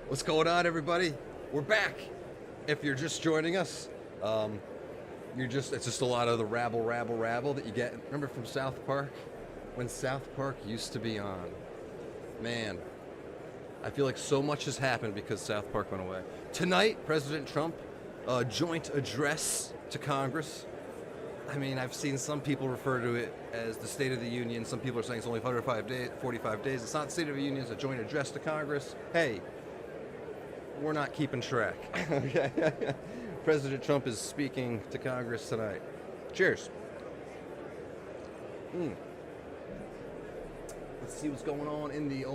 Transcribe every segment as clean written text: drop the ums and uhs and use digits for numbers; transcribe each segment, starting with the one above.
What's going on, everybody? We're back. If you're just joining us, it's just a lot of the rabble that you get. Remember from South Park? When South Park used to be on. Man, I feel like so much has happened because South Park went away. Tonight, President Trump, joint address to Congress. I mean, I've seen some people refer to it as the State of the Union. Some people are saying it's only 45 days. It's not the State of the Union, it's a joint address to Congress. Hey, we're not keeping track. Okay. President Trump is speaking to Congress tonight. Cheers. Let's see what's going on in the ye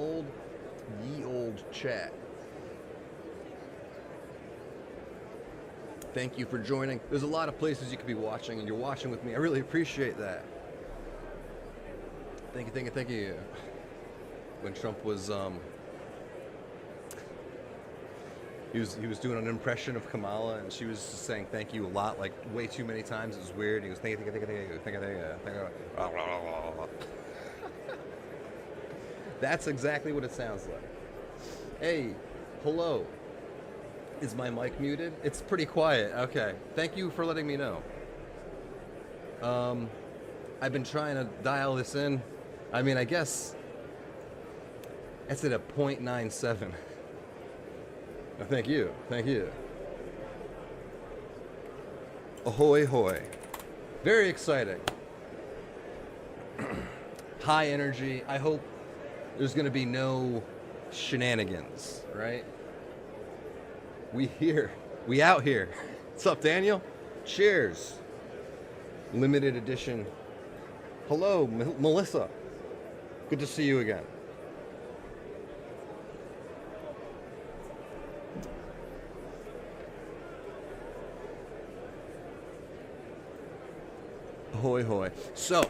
old chat. Thank you for joining. There's a lot of places you could be watching, and you're watching with me. I really appreciate that. Thank you. When Trump was he was doing an impression of Kamala, and she was just saying thank you a lot, like way too many times. It was weird. He was thank you. That's exactly what it sounds like. Hey, hello. Is my mic muted? It's pretty quiet. Okay. Thank you for letting me know. I've been trying to dial this in. I mean, I guess it's at a 0.97. Thank you. Ahoy hoy. Very exciting. High energy. I hope there's going to be no shenanigans, right? We out here. What's up, Daniel? Cheers. Limited edition. Hello, Melissa. Good to see you again. Hoy hoy. So,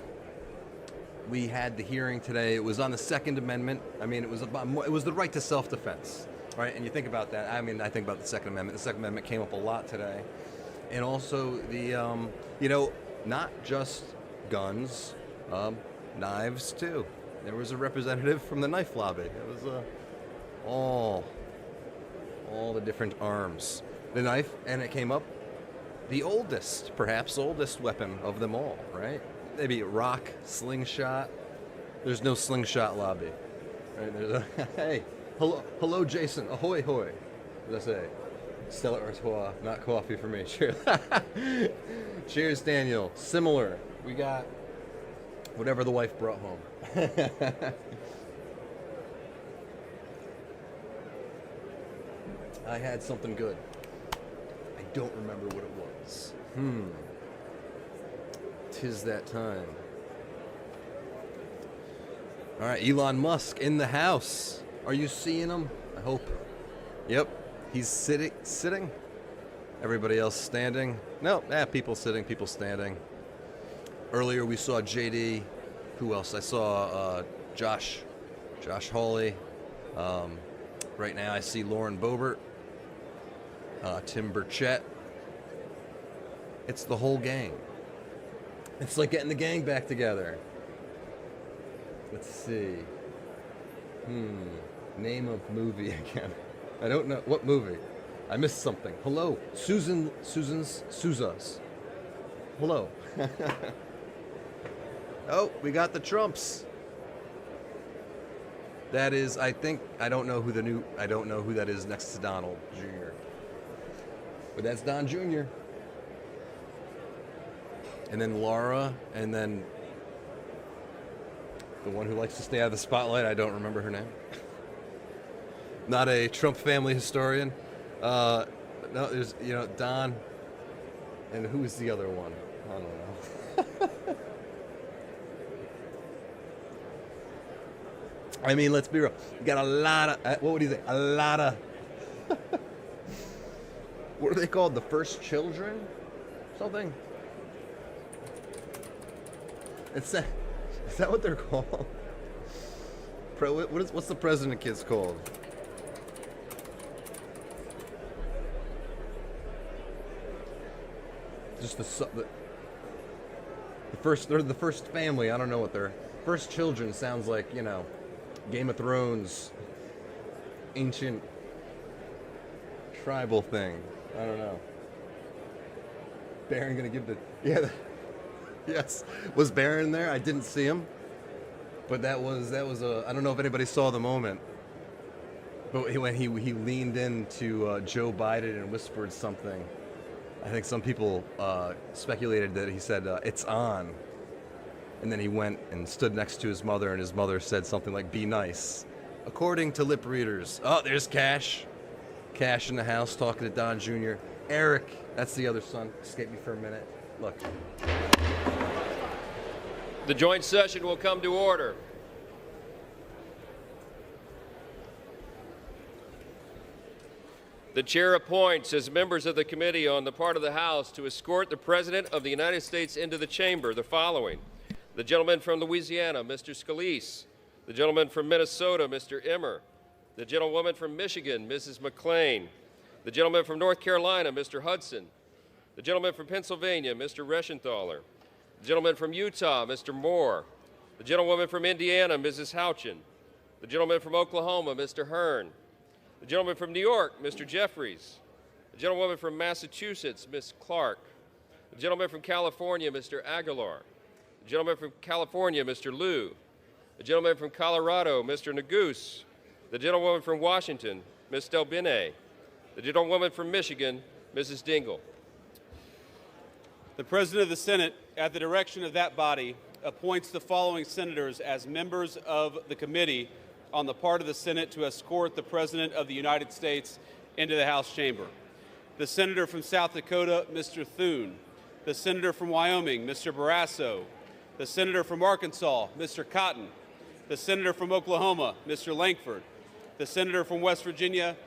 we had the hearing today. It was on the Second Amendment. I mean, it was the right to self-defense, right? And you think about that. I mean, I think about the Second Amendment. The Second Amendment came up a lot today, and also the not just guns, knives too. There was a representative from the knife lobby. It was all the different arms, the knife, and it came up. The perhaps oldest weapon of them all, right? Maybe a rock, slingshot. There's no slingshot lobby. Right? Hey, hello, Jason. Ahoy, hoy. What did I say? Stella Artois, not coffee for me. Cheers. Cheers, Daniel. Similar. We got whatever the wife brought home. I had something good. I don't remember what it was. 'Tis that time. All right, Elon Musk in the house. Are you seeing him? I hope. Yep, he's sitting. Everybody else standing. No, people sitting, people standing. Earlier we saw JD. Who else? I saw Josh Hawley. Right now I see Lauren Boebert, Tim Burchett. It's the whole gang. It's like getting the gang back together. Let's see. Name of movie again. I don't know. What movie? I missed something. Hello. Susan's. Hello. Oh, we got the Trumps. That is, I don't know who that is next to Donald Jr. But that's Don Jr. And then Laura, and then the one who likes to stay out of the spotlight. I don't remember her name. Not a Trump family historian. No, there's, Don. And who is the other one? I don't know. I mean, let's be real. You got a lot of, what would you say? A lot of, what are they called? The first children? Something? Is that what they're called? What's the president kids called? Just the first, they're the first family. I don't know what they're. First children sounds like, Game of Thrones, ancient tribal thing. I don't know. Baron gonna give yes. Was Baron there? I didn't see him. But that was a, I don't know if anybody saw the moment. But when he leaned into Joe Biden and whispered something, I think some people speculated that he said, "It's on." And then he went and stood next to his mother, and his mother said something like, "Be nice." According to lip readers. Oh, there's Cash. Cash in the house talking to Don Jr. Eric, that's the other son. Escape me for a minute. Look. The joint session will come to order. The chair appoints as members of the committee on the part of the House to escort the President of the United States into the chamber the following: the gentleman from Louisiana, Mr. Scalise; the gentleman from Minnesota, Mr. Emmer; the gentlewoman from Michigan, Mrs. McClain; the gentleman from North Carolina, Mr. Hudson; the gentleman from Pennsylvania, Mr. Reschenthaler; the gentleman from Utah, Mr. Moore; the gentlewoman from Indiana, Mrs. Houchin; the gentleman from Oklahoma, Mr. Hearn; the gentleman from New York, Mr. Jeffries; the gentlewoman from Massachusetts, Ms. Clark; the gentleman from California, Mr. Aguilar; the gentleman from California, Mr. Liu; the gentleman from Colorado, Mr. Neguse; the gentlewoman from Washington, Ms. Delbene; the gentlewoman from Michigan, Mrs. Dingle. The President of the Senate, at the direction of that body, appoints the following senators as members of the committee on the part of the Senate to escort the President of the United States into the House chamber: the Senator from South Dakota, Mr. Thune; the Senator from Wyoming, Mr. Barrasso; the Senator from Arkansas, Mr. Cotton; the Senator from Oklahoma, Mr. Lankford; the Senator from West Virginia,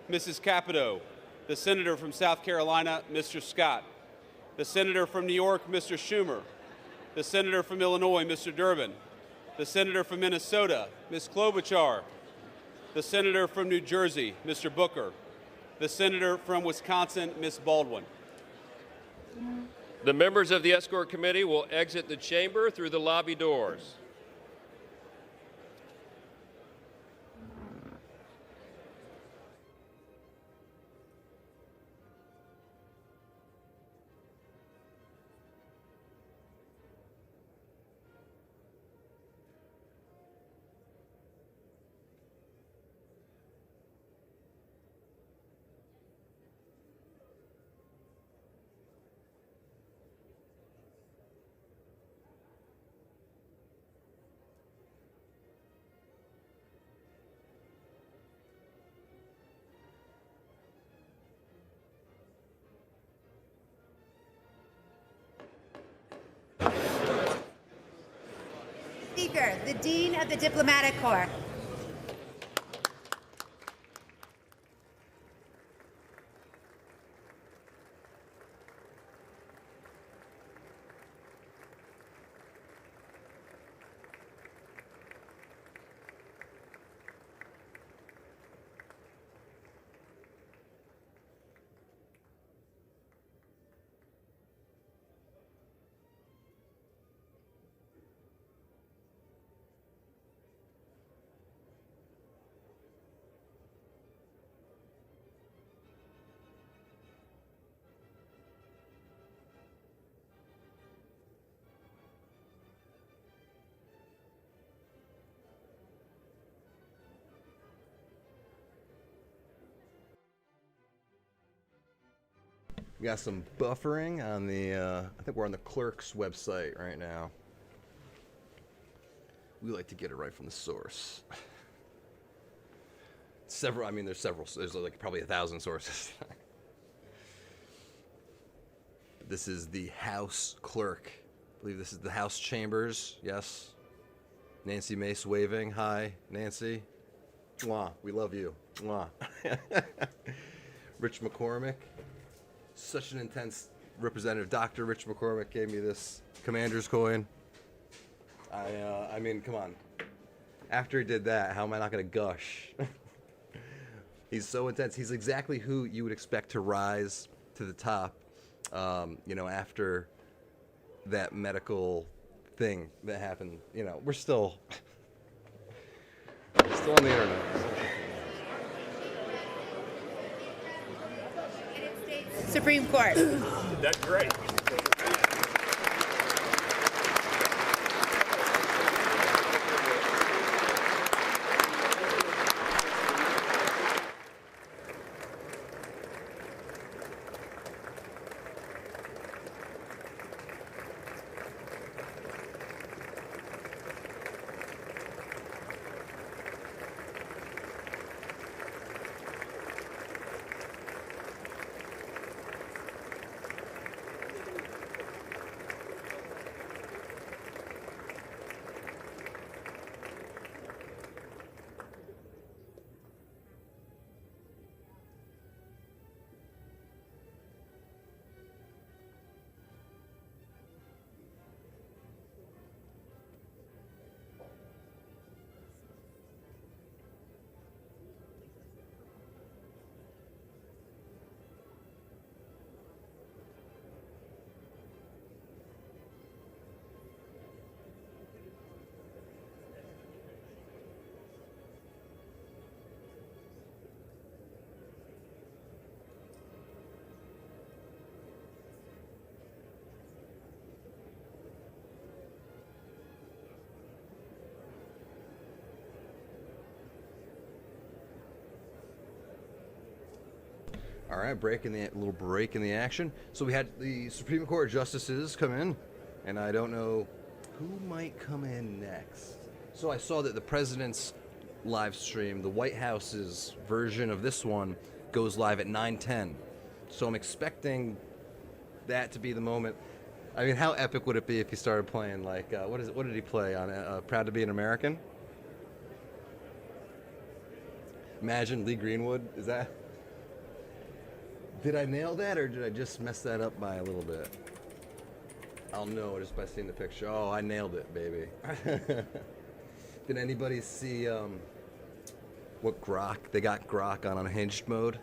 Mrs. Capito; the Senator from South Carolina, Mr. Scott; the Senator from New York, Mr. Schumer; the Senator from Illinois, Mr. Durbin; the Senator from Minnesota, Ms. Klobuchar; the Senator from New Jersey, Mr. Booker; the Senator from Wisconsin, Ms. Baldwin. The members of the escort committee will exit the chamber through the lobby doors. Speaker, the Dean of the Diplomatic Corps. We got some buffering on the, I think we're on the clerk's website right now. We like to get it right from the source. There's like probably 1,000 sources. This is the House clerk. I believe this is the House chambers, yes? Nancy Mace waving, hi, Nancy. Mwah, we love you, mwah. Rich McCormick. Such an intense representative. Dr. Rich McCormick gave me this commander's coin. I mean, come on. After he did that, how am I not going to gush? He's so intense. He's exactly who you would expect to rise to the top, after that medical thing that happened. We're still on the internet. Supreme Court. That's great. All right, little break in the action. So we had the Supreme Court justices come in, and I don't know who might come in next. So I saw that the president's live stream, the White House's version of this one, goes live at 9:10. So I'm expecting that to be the moment. I mean, how epic would it be if he started playing like what did he play on Proud to Be an American? Imagine Lee Greenwood. Is that? Did I nail that, or did I just mess that up by a little bit? I'll know just by seeing the picture. Oh, I nailed it, baby. Did anybody see what Grok? They got Grok on unhinged mode,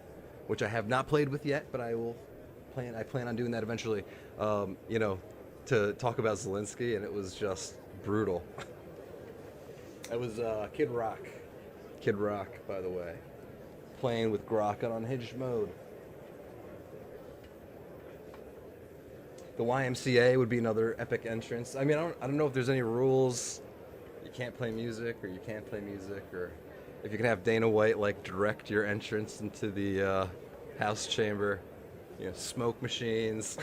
which I have not played with yet, but I plan on doing that eventually. To talk about Zelensky, and it was just brutal. It was Kid Rock. Kid Rock, by the way, playing with Grok on unhinged mode. The YMCA would be another epic entrance. I mean, I don't know if there's any rules. You can't play music, or you can't play music, or if you can have Dana White like direct your entrance into the House chamber. You know, smoke machines.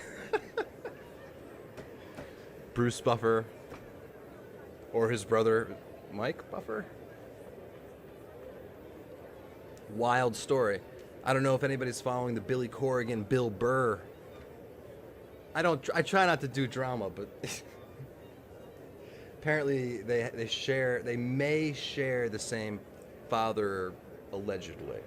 Bruce Buffer, or his brother Mike Buffer. Wild story. I don't know if anybody's following the Billy Corrigan, Bill Burr. I try not to do drama, but apparently they may share the same father, allegedly.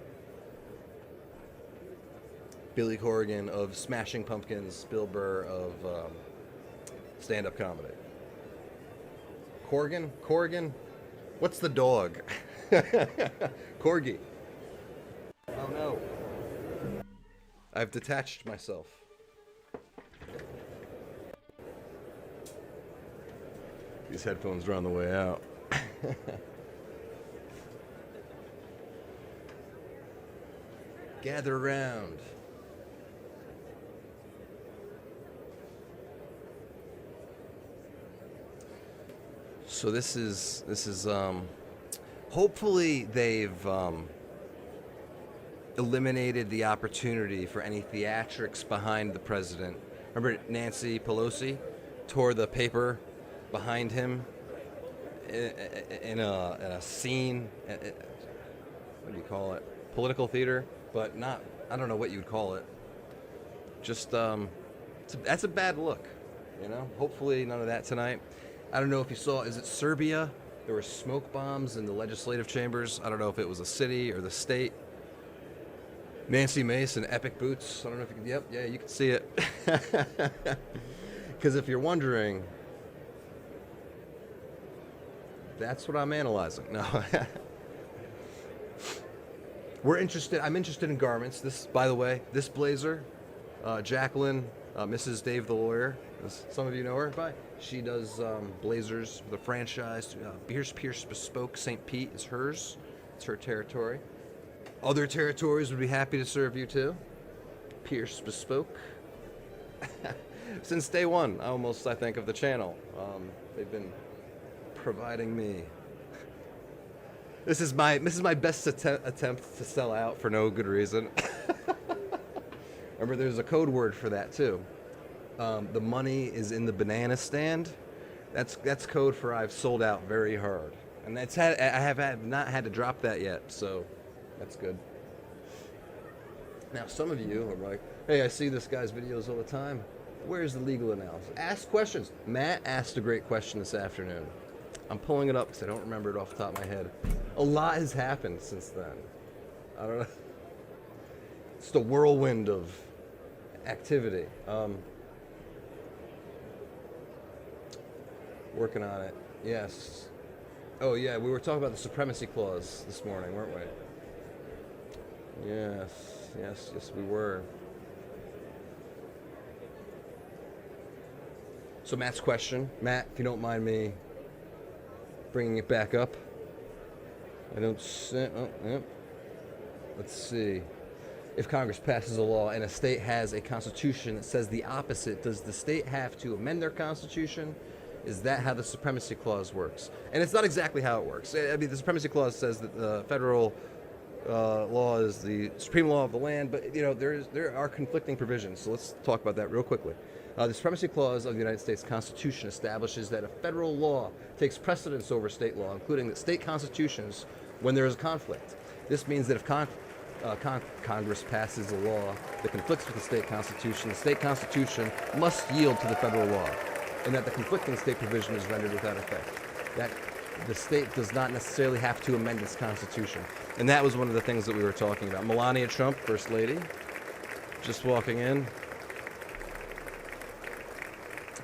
Billy Corrigan of Smashing Pumpkins, Bill Burr of stand-up comedy. Corrigan? What's the dog? Corgi. Oh no. I've detached myself. These headphones are on the way out. Gather around. So this is hopefully they've eliminated the opportunity for any theatrics behind the president. Remember Nancy Pelosi tore the paper behind him in a scene, what do you call it? Political theater, but not, I don't know what you'd call it. Just, that's a bad look, you know? Hopefully none of that tonight. I don't know if you saw, is it Serbia? There were smoke bombs in the legislative chambers. I don't know if it was a city or the state. Nancy Mace in epic boots. I don't know if you can, yeah, you can see it. Because if you're wondering, that's what I'm analyzing. No. I'm interested in garments. This, by the way, this blazer, Jacqueline, Mrs. Dave the lawyer, as some of you know her by. She does blazers for the franchise. Pierce Bespoke St. Pete is hers. It's her territory. Other territories would be happy to serve you too. Pierce Bespoke. Since day one, almost, I think, of the channel. They've been providing me. This is my best attempt to sell out for no good reason. Remember, there's a code word for that too. The money is in the banana stand. That's code for I've sold out very hard, and I have not had to drop that yet, so that's good. Now, some of you are like, "Hey, I see this guy's videos all the time. Where's the legal analysis?" Ask questions. Matt asked a great question this afternoon. I'm pulling it up because I don't remember it off the top of my head. A lot has happened since then. I don't know. It's the whirlwind of activity. Working on it. Yes. Oh, yeah, we were talking about the supremacy clause this morning, weren't we? Yes, we were. So Matt's question. Matt, if you don't mind me bringing it back up. I don't see. Oh, yep. Let's see. If Congress passes a law and a state has a constitution that says the opposite, does the state have to amend their constitution? Is that how the supremacy clause works? And it's not exactly how it works. I mean, the supremacy clause says that the federal law is the supreme law of the land, but there are conflicting provisions. So let's talk about that real quickly. The supremacy clause of the United States Constitution establishes that a federal law takes precedence over state law, including that state constitutions when there is a conflict. This means that if Congress passes a law that conflicts with the state constitution must yield to the federal law, and that the conflicting state provision is rendered without effect. That the state does not necessarily have to amend its constitution. And that was one of the things that we were talking about. Melania Trump, First Lady, just walking in.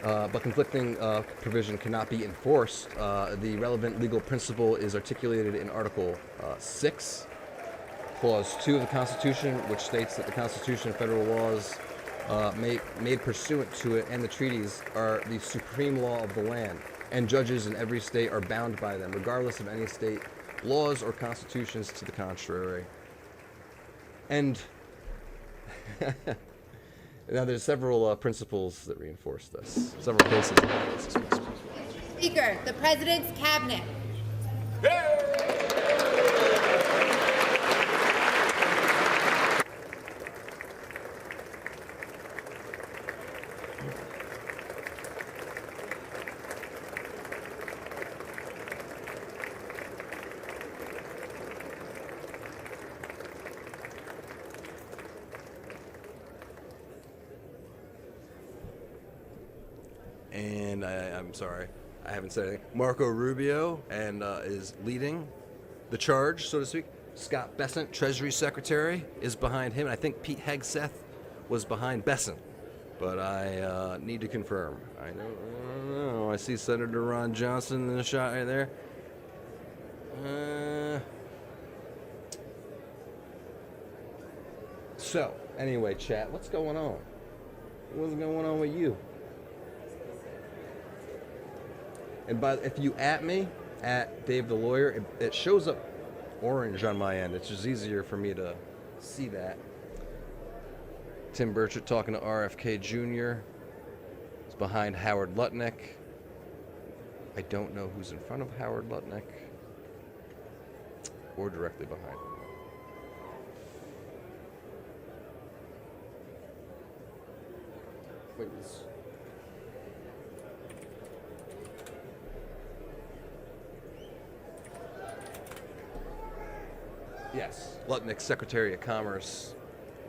But conflicting provision cannot be enforced. The relevant legal principle is articulated in Article 6, Clause 2 of the Constitution, which states that the Constitution and federal laws made pursuant to it and the treaties are the supreme law of the land, and judges in every state are bound by them, regardless of any state laws or constitutions to the contrary. And now there's several principles that reinforce this, several cases. Speaker, the President's Cabinet. And I'm sorry, I haven't said anything. Marco Rubio is leading the charge, so to speak. Scott Bessent, Treasury Secretary, is behind him. And I think Pete Hegseth was behind Bessent, but I need to confirm. I don't know. I see Senator Ron Johnson in the shot right there. So, anyway, chat, what's going on? What's going on with you? And if you at me, at Dave the Lawyer, it shows up orange on my end. It's just easier for me to see that. Tim Burchett talking to RFK Jr. He's behind Howard Lutnick. I don't know who's in front of Howard Lutnick or directly behind him. Wait, yes, Lutnick, Secretary of Commerce,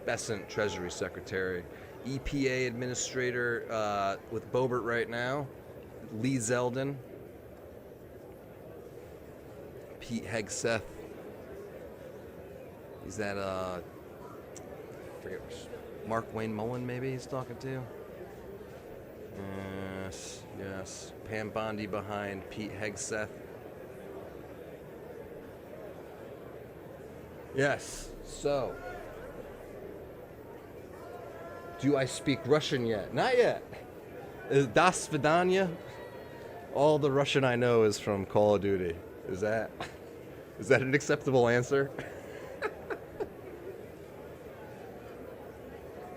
Bessent, Treasury Secretary, EPA Administrator with Boebert right now, Lee Zeldin, Pete Hegseth. He's at, I forget which, Mark Wayne Mullen maybe he's talking to. Yes. Pam Bondi behind Pete Hegseth. Yes, so. Do I speak Russian yet? Not yet. Das Vidanya? All the Russian I know is from Call of Duty. Is that an acceptable answer?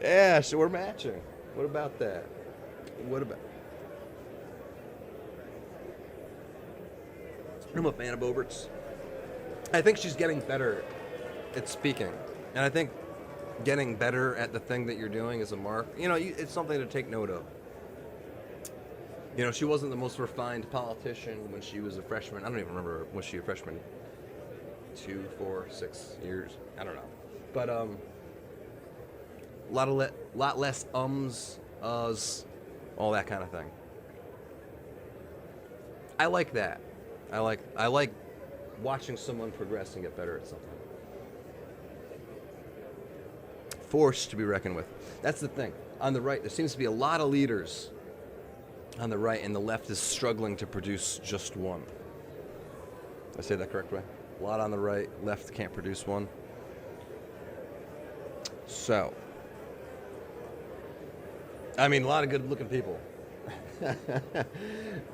Yeah, so we're matching. What about that? What about? I'm a fan of Bobert's. I think she's getting better at speaking, and I think getting better at the thing that you're doing is a mark. It's something to take note of. She wasn't the most refined politician when she was a freshman. I don't even remember, was she a freshman? 2, 4, 6 years? I don't know. But lot less ums, uhs, all that kind of thing. I like that. I like watching someone progress and get better at something. Force to be reckoned with. That's the thing. On the right, there seems to be a lot of leaders on the right, and the left is struggling to produce just one. Did I say that correct way? A lot on the right, left can't produce one. So, a lot of good-looking people.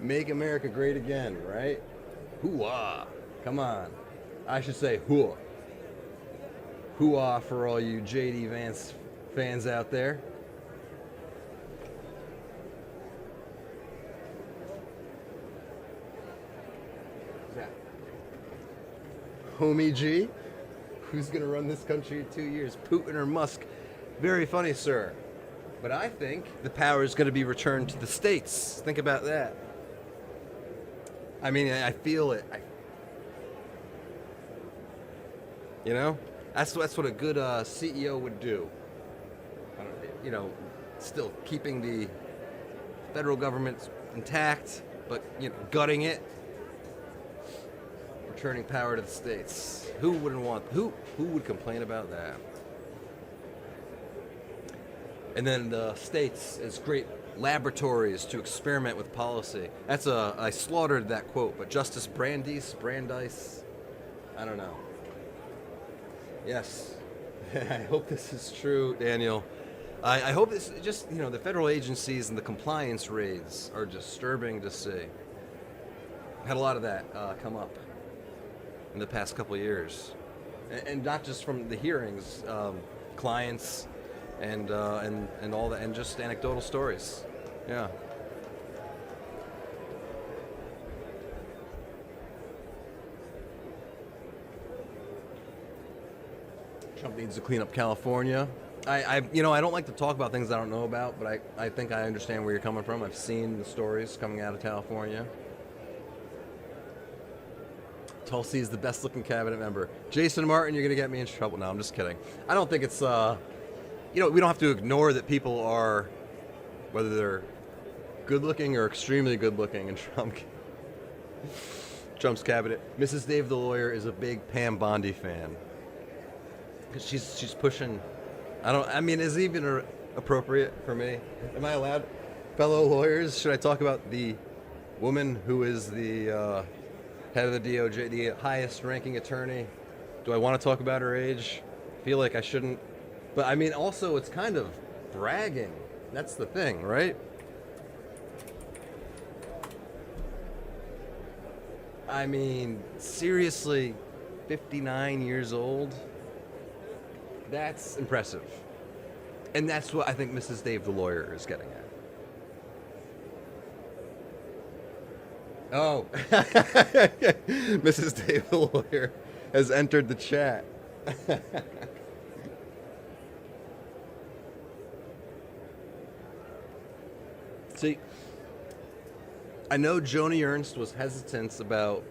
Make America great again, right? Hoo-ah. Come on. I should say hoo-ah. Hoo-ah for all you J.D. Vance fans out there. Homie G, who's going to run this country in 2 years? Putin or Musk? Very funny, sir. But I think the power is going to be returned to the states. Think about that. I feel it. That's what a good CEO would do. Still keeping the federal government intact, but gutting it. Returning power to the states. Who would complain about that? And then the states as great laboratories to experiment with policy. I slaughtered that quote, but Justice Brandeis, I don't know. Yes, I hope this is true, Daniel. I hope this just, the federal agencies and the compliance raids are disturbing to see. Had a lot of that come up in the past couple of years, and not just from the hearings, clients, and all that, and just anecdotal stories. Yeah. Trump needs to clean up California. I don't like to talk about things I don't know about, but I think I understand where you're coming from. I've seen the stories coming out of California. Tulsi is the best looking cabinet member. Jason Martin, you're going to get me in trouble. No, I'm just kidding. I don't think it's, we don't have to ignore that people are, whether they're good looking or extremely good looking in Trump's cabinet. Mrs. Dave the lawyer is a big Pam Bondi fan. Because she's pushing, is it even appropriate for me? Am I allowed? Fellow lawyers, should I talk about the woman who is the head of the DOJ, the highest ranking attorney? Do I want to talk about her age? I feel like I shouldn't. But also it's kind of bragging. That's the thing, right? Seriously, 59 years old? That's impressive. And that's what I think Mrs. Dave the lawyer is getting at. Oh, Mrs. Dave the lawyer has entered the chat. See, I know Joni Ernst was hesitant about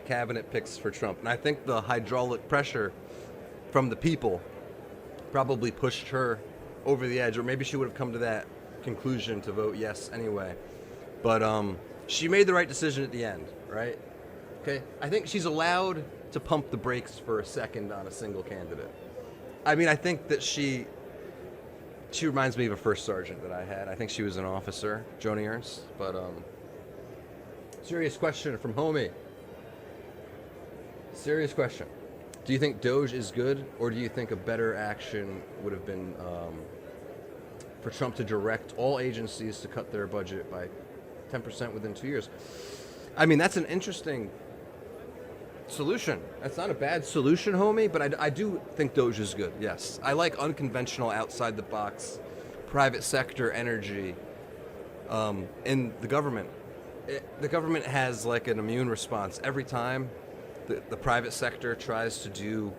cabinet picks for Trump, and I think the hydraulic pressure from the people probably pushed her over the edge, or maybe she would have come to that conclusion to vote yes anyway. But she made the right decision at the end, right? Okay, I think she's allowed to pump the brakes for a second on a single candidate. I think that she reminds me of a first sergeant that I had. I think she was an officer, Joni Ernst. But serious question from Homie. Serious question. Do you think Doge is good, or do you think a better action would have been for Trump to direct all agencies to cut their budget by 10% within 2 years? That's an interesting solution. That's not a bad solution, homie, but I do think Doge is good, yes. I like unconventional, outside the box, private sector energy in the government. The government has like an immune response. Every time the private sector tries to do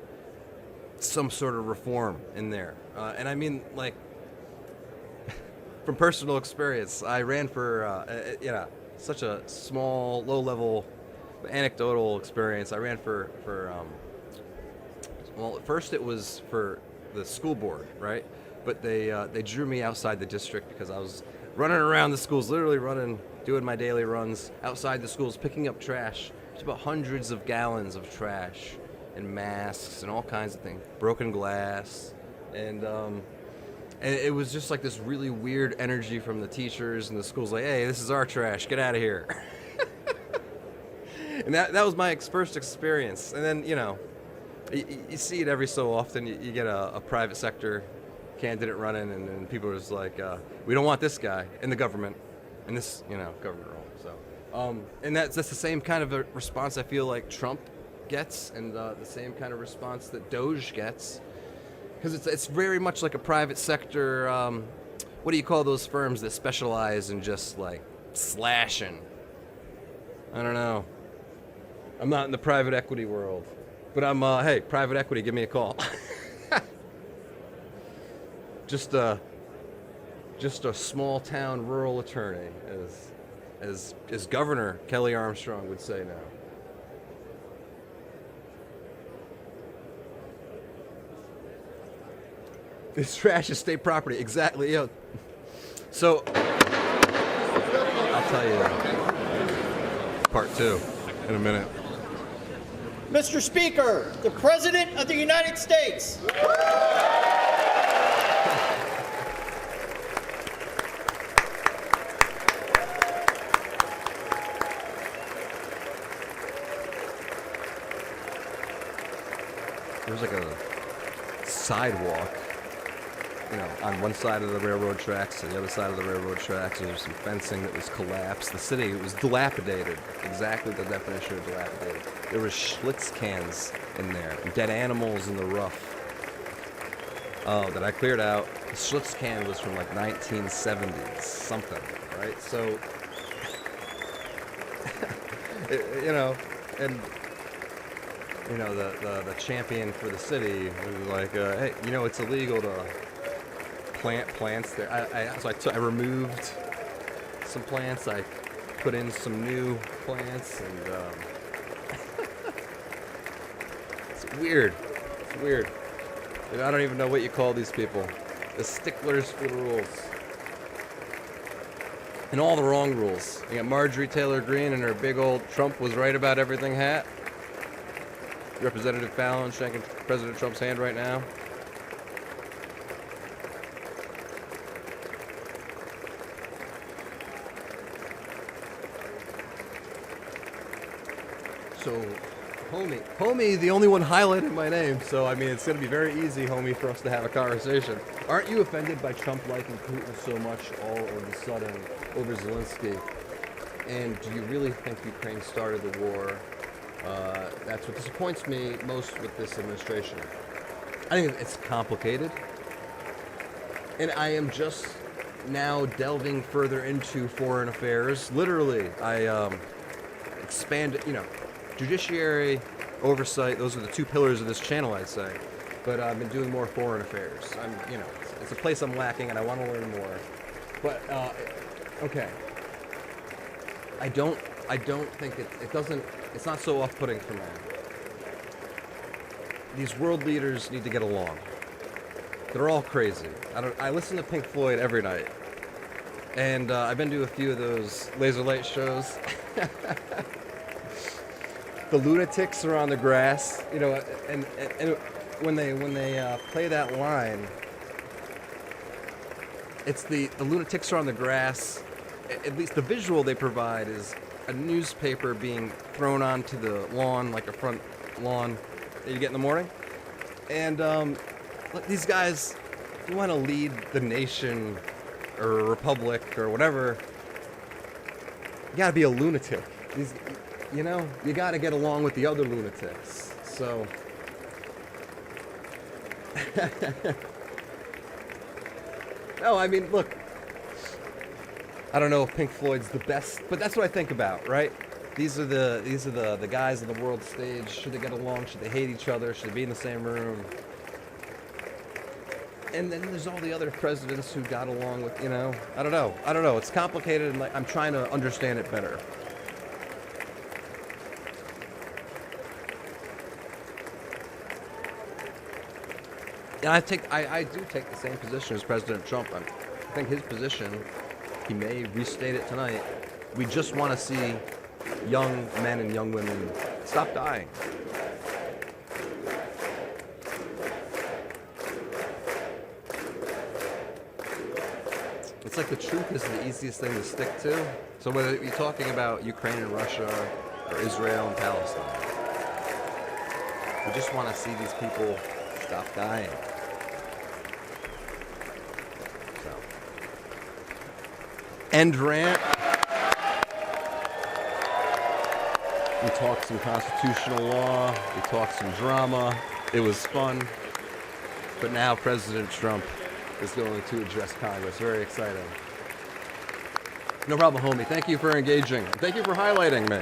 some sort of reform in there. And I mean, like, from personal experience, I ran for, such a small, low-level, anecdotal experience. I ran for well, at first it was for the school board, right? But they drew me outside the district because I was running around the schools, literally running, doing my daily runs outside the schools, picking up trash. It's about hundreds of gallons of trash and masks and all kinds of things, broken glass, and it was just like this really weird energy from the teachers and the schools, like, hey, this is our trash, get out of here. And that was my first experience. And then, you see it every so often. You get a private sector candidate running, and people are just like, we don't want this guy in the government, in this, government role. So, and that's the same kind of a response I feel like Trump gets, and the same kind of response that Doge gets, because it's very much like a private sector. What do you call those firms that specialize in just like slashing? I don't know. I'm not in the private equity world, but I'm hey, private equity, give me a call. just a small town rural attorney, as Governor Kelly Armstrong would say now. This trash is state property, exactly. So I'll tell you part 2 in a minute. Mr. Speaker, the President of the United States. There's like a sidewalk, on one side of the railroad tracks, to the other side of the railroad tracks. There's some fencing that was collapsed. The city was dilapidated, exactly the definition of dilapidated. There was Schlitz cans in there, and dead animals in the rough. That I cleared out. The Schlitz can was from like 1970s, something, right? So, the champion for the city was like, hey, it's illegal to plant plants there. I removed some plants. I put in some new plants, and it's weird. It's weird. I don't even know what you call these people. The sticklers for the rules. And all the wrong rules. You got Marjorie Taylor Greene and her big old Trump was right about everything hat. Representative Fallon shaking President Trump's hand right now. So, homie, the only one highlighted my name, so I mean, it's going to be very easy, homie, for us to have a conversation. Aren't you offended by Trump liking Putin so much all of a sudden over Zelensky? And do you really think Ukraine started the war? That's what disappoints me most with this administration. I think it's complicated. And I am just now delving further into foreign affairs. Literally, I expanded, judiciary, oversight, those are the two pillars of this channel, I'd say. But I've been doing more foreign affairs. It's a place I'm lacking, and I want to learn more. But, okay. I don't think it's not so off-putting for me. These world leaders need to get along. They're all crazy. I listen to Pink Floyd every night. And I've been to a few of those laser light shows. The lunatics are on the grass, and when they play that line, it's the lunatics are on the grass. At least the visual they provide is a newspaper being thrown onto the lawn, like a front lawn that you get in the morning. And these guys, if you want to lead the nation or a republic or whatever, you gotta be a lunatic. you know, you got to get along with the other lunatics. So, no, I mean, look, I don't know if Pink Floyd's the best, but that's what I think about, right? These are the guys on the world stage. Should they get along? Should they hate each other? Should they be in the same room? And then there's all the other presidents who got along with, you know, I don't know. It's complicated, and like I'm trying to understand it better. And I do take the same position as President Trump. I think his position, he may restate it tonight. We just want to see young men and young women stop dying. It's like the truth is the easiest thing to stick to. So whether you're talking about Ukraine and Russia or Israel and Palestine, we just want to see these people stop dying. So, end rant. We talked some constitutional law. We talked some drama. It was fun. But now President Trump is going to address Congress. Very exciting. No problem, homie. Thank you for engaging. Thank you for highlighting me.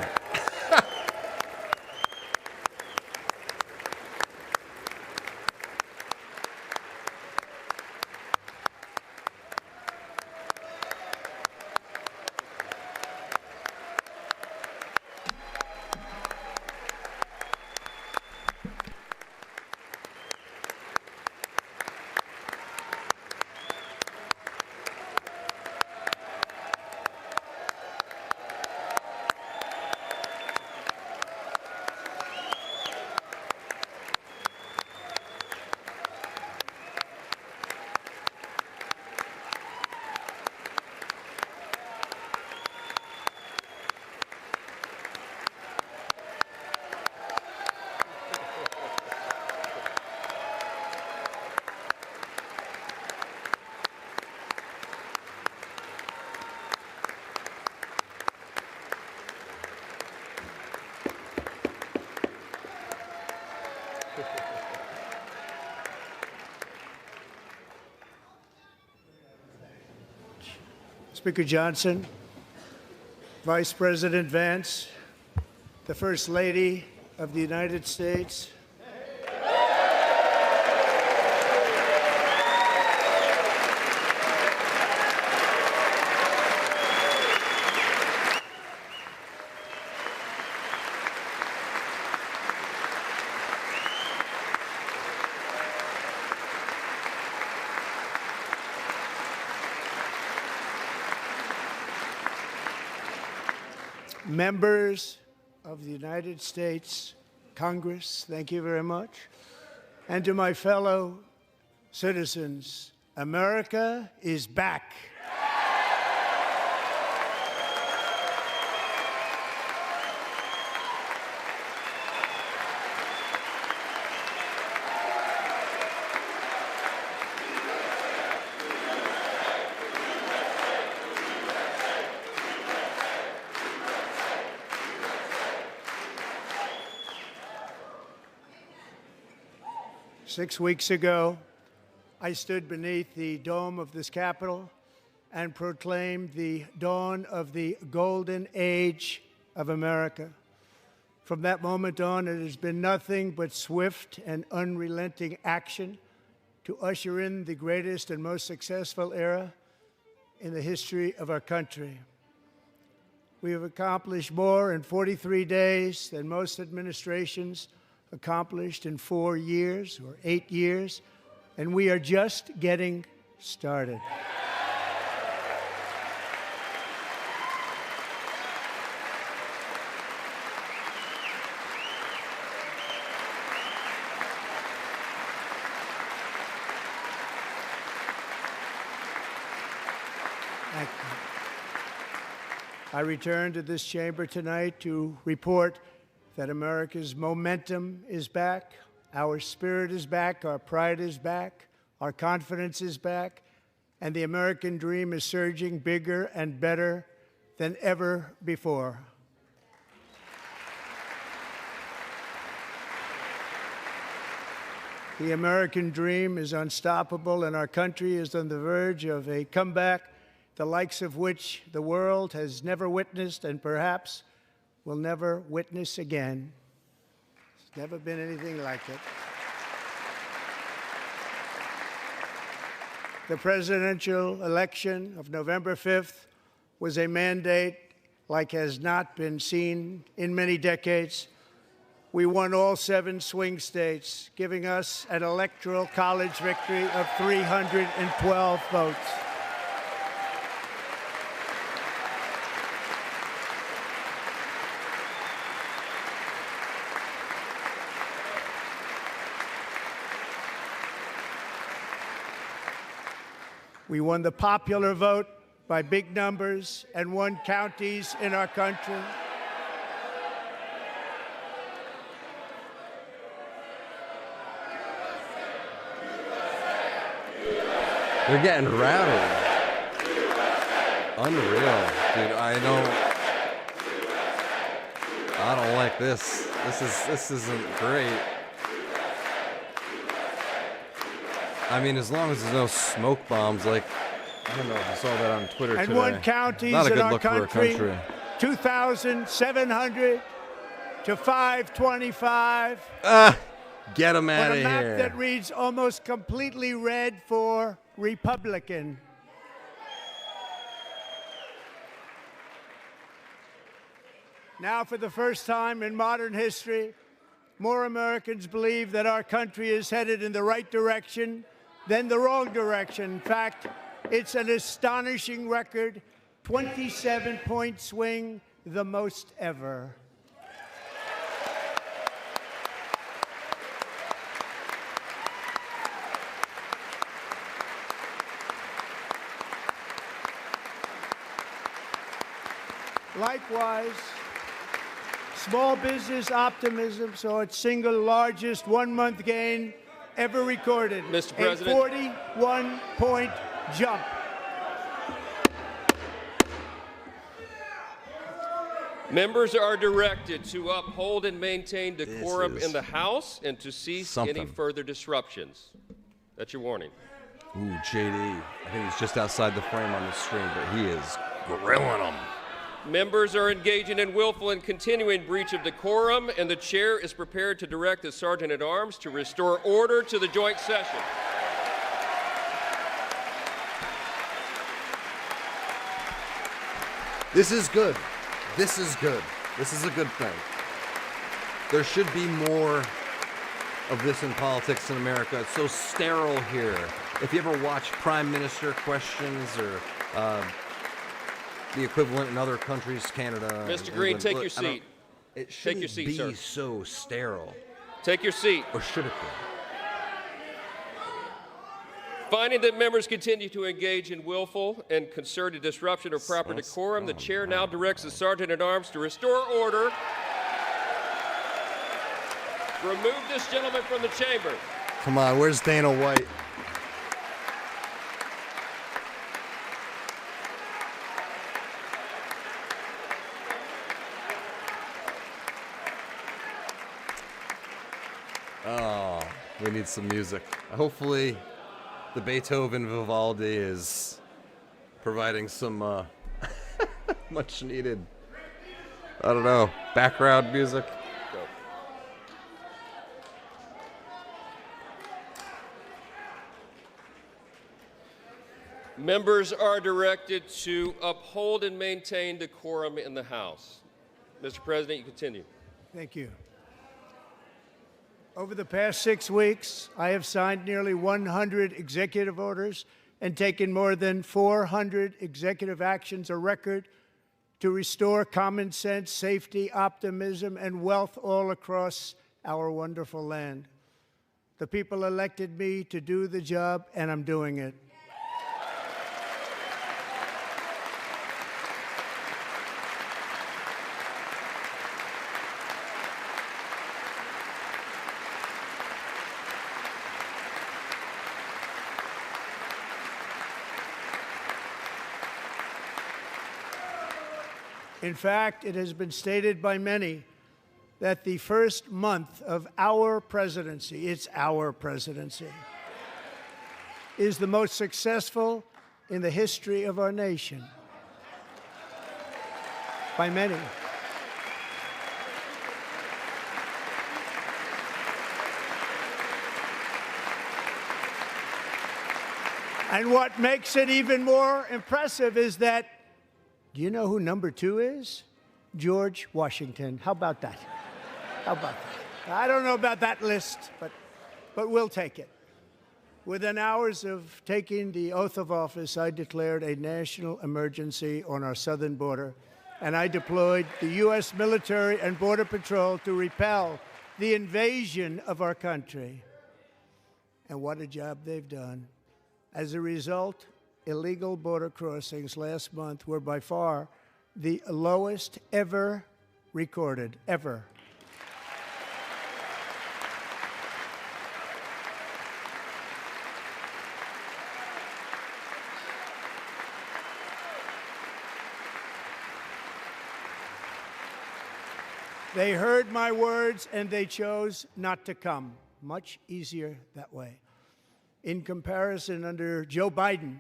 Speaker Johnson, Vice President Vance, the First Lady of the United States, members of the United States Congress, thank you very much, and to my fellow citizens, America is back. Six weeks ago, I stood beneath the dome of this Capitol and proclaimed the dawn of the golden age of America. From that moment on, it has been nothing but swift and unrelenting action to usher in the greatest and most successful era in the history of our country. We have accomplished more in 43 days than most administrations accomplished in 4 years or 8 years, and we are just getting started. Thank you. I return to this chamber tonight to report that America's momentum is back, our spirit is back, our pride is back, our confidence is back, and the American dream is surging bigger and better than ever before. The American dream is unstoppable, and our country is on the verge of a comeback, the likes of which the world has never witnessed and perhaps will never witness again. There's never been anything like it. The presidential election of November 5th was a mandate like has not been seen in many decades. We won all 7 swing states, giving us an electoral college victory of 312 votes. We won the popular vote by big numbers and won counties in our country. They're getting rowdy. Unreal, dude. I don't like this. This isn't great. I mean, as long as there's no smoke bombs, like, I don't know if you saw that on Twitter And today. won counties Not a in good our look for a country. 2,700 to 525. Get them out On of a map here. that reads almost completely red for Republican. Now, for the first time in modern history, more Americans believe that our country is headed in the right direction than the wrong direction. In fact, it's an astonishing record, 27-point swing, the most ever. Likewise, small business optimism saw its single largest one-month gain ever recorded. Mr. President. A 41-point jump. Members are directed to uphold and maintain decorum This is in the House and to cease any something. further disruptions. That's your warning. Ooh, JD. I think he's just outside the frame on the stream, but he is grilling them. Members are engaging in willful and continuing breach of decorum, and the chair is prepared to direct the Sergeant-at-Arms to restore order to the joint session. This is good. This is good. This is a good thing. There should be more of this in politics in America. It's so sterile here. If you ever watch Prime Minister questions or the equivalent in other countries, Canada. Mr. Green, England, take look, your I don't- seat. It Take shouldn't your seat, be sir. so sterile. Take your seat. Or should it be? Finding that members continue to engage in willful and concerted disruption of proper decorum, the chair now directs the Sergeant-at-Arms to restore order. Remove this gentleman from the chamber. Come on, where's Dana White? Oh, we need some music. Hopefully, the Beethoven Vivaldi is providing some much needed, I don't know, background music. Members are directed to uphold and maintain decorum in the House. Mr. President, you continue. Thank you. Over the past 6 weeks, I have signed nearly 100 executive orders and taken more than 400 executive actions, a record, to restore common sense, safety, optimism, and wealth all across our wonderful land. The people elected me to do the job, and I'm doing it. In fact, it has been stated by many that the first month of our presidency, it's our presidency, is the most successful in the history of our nation. By many. And what makes it even more impressive is that, do you know who number 2 is? George Washington. How about that? How about that? I don't know about that list, but we'll take it. Within hours of taking the oath of office, I declared a national emergency on our southern border, and I deployed the U.S. military and Border Patrol to repel the invasion of our country. And what a job they've done. As a result, illegal border crossings last month were by far the lowest ever recorded, ever. They heard my words and they chose not to come. Much easier that way. In comparison, under Joe Biden,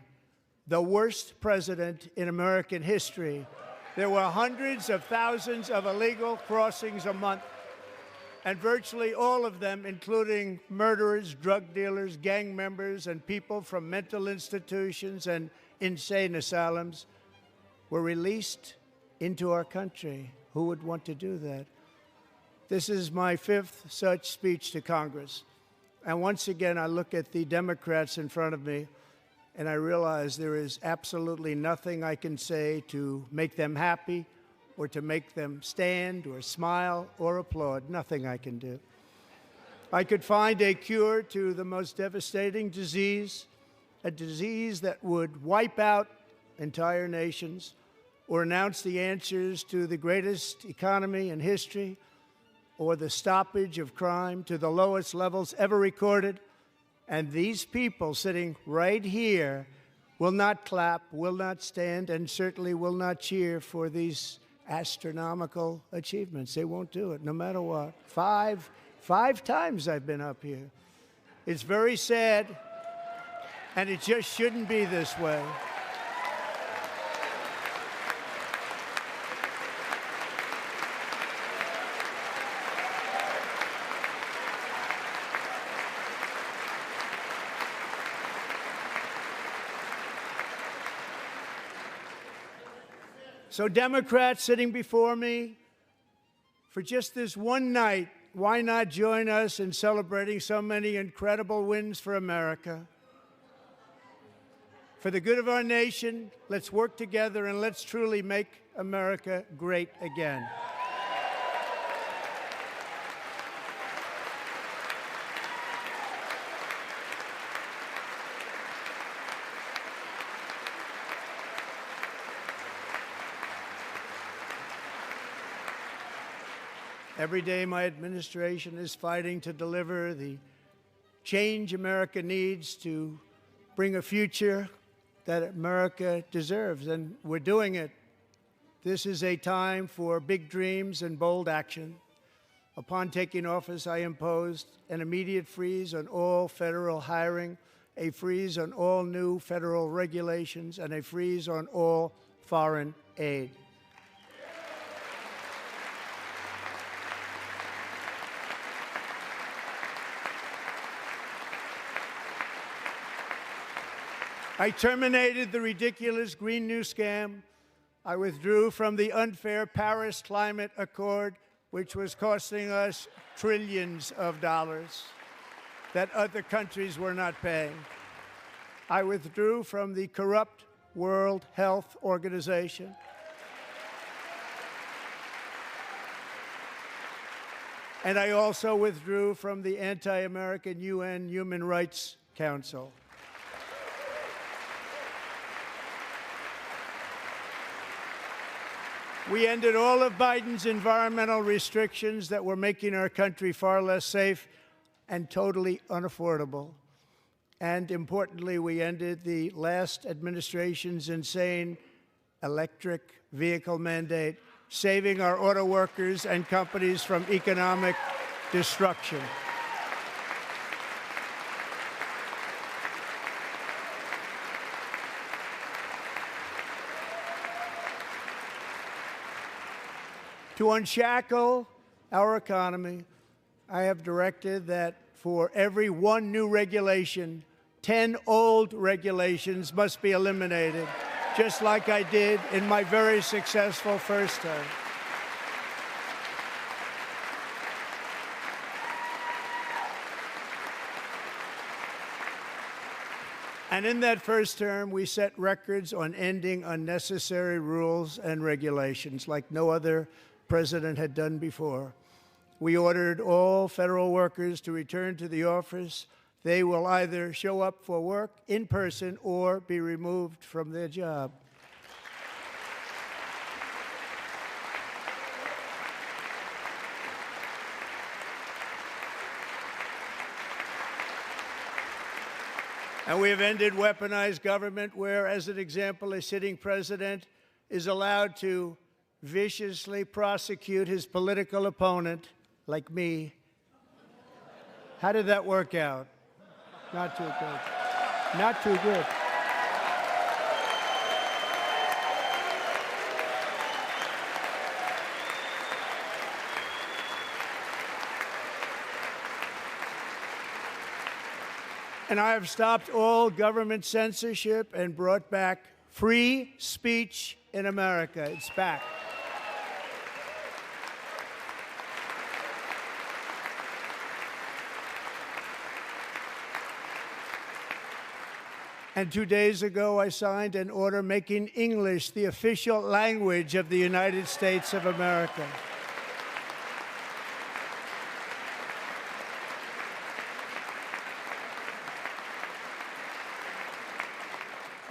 the worst president in American history, there were hundreds of thousands of illegal crossings a month, and virtually all of them, including murderers, drug dealers, gang members, and people from mental institutions and insane asylums, were released into our country. Who would want to do that? This is my 5th such speech to Congress. And once again, I look at the Democrats in front of me, and I realize there is absolutely nothing I can say to make them happy or to make them stand or smile or applaud. Nothing I can do. I could find a cure to the most devastating disease, a disease that would wipe out entire nations, or announce the answers to the greatest economy in history, or the stoppage of crime to the lowest levels ever recorded. And these people sitting right here will not clap, will not stand, and certainly will not cheer for these astronomical achievements. They won't do it, no matter what. Five times I've been up here. It's very sad, and it just shouldn't be this way. So Democrats sitting before me, for just this one night, why not join us in celebrating so many incredible wins for America? For the good of our nation, let's work together and let's truly make America great again. Every day, my administration is fighting to deliver the change America needs to bring a future that America deserves, and we're doing it. This is a time for big dreams and bold action. Upon taking office, I imposed an immediate freeze on all federal hiring, a freeze on all new federal regulations, and a freeze on all foreign aid. I terminated the ridiculous Green New Scam. I withdrew from the unfair Paris Climate Accord, which was costing us trillions of dollars that other countries were not paying. I withdrew from the corrupt World Health Organization. And I also withdrew from the anti-American UN Human Rights Council. We ended all of Biden's environmental restrictions that were making our country far less safe and totally unaffordable. And importantly, we ended the last administration's insane electric vehicle mandate saving our auto workers and companies from economic destruction. To unshackle our economy, I have directed that for every one new regulation, 10 old regulations must be eliminated, just like I did in my very successful first term. And in that first term, we set records on ending unnecessary rules and regulations like no other president had done before. We ordered all federal workers to return to the office. They will either show up for work in person or be removed from their job. And we have ended weaponized government where, as an example, a sitting president is allowed to viciously prosecute his political opponent, like me. How did that work out? Not too good. Not too good. And I have stopped all government censorship and brought back free speech in America. It's back. And 2 days ago, I signed an order making English the official language of the United States of America.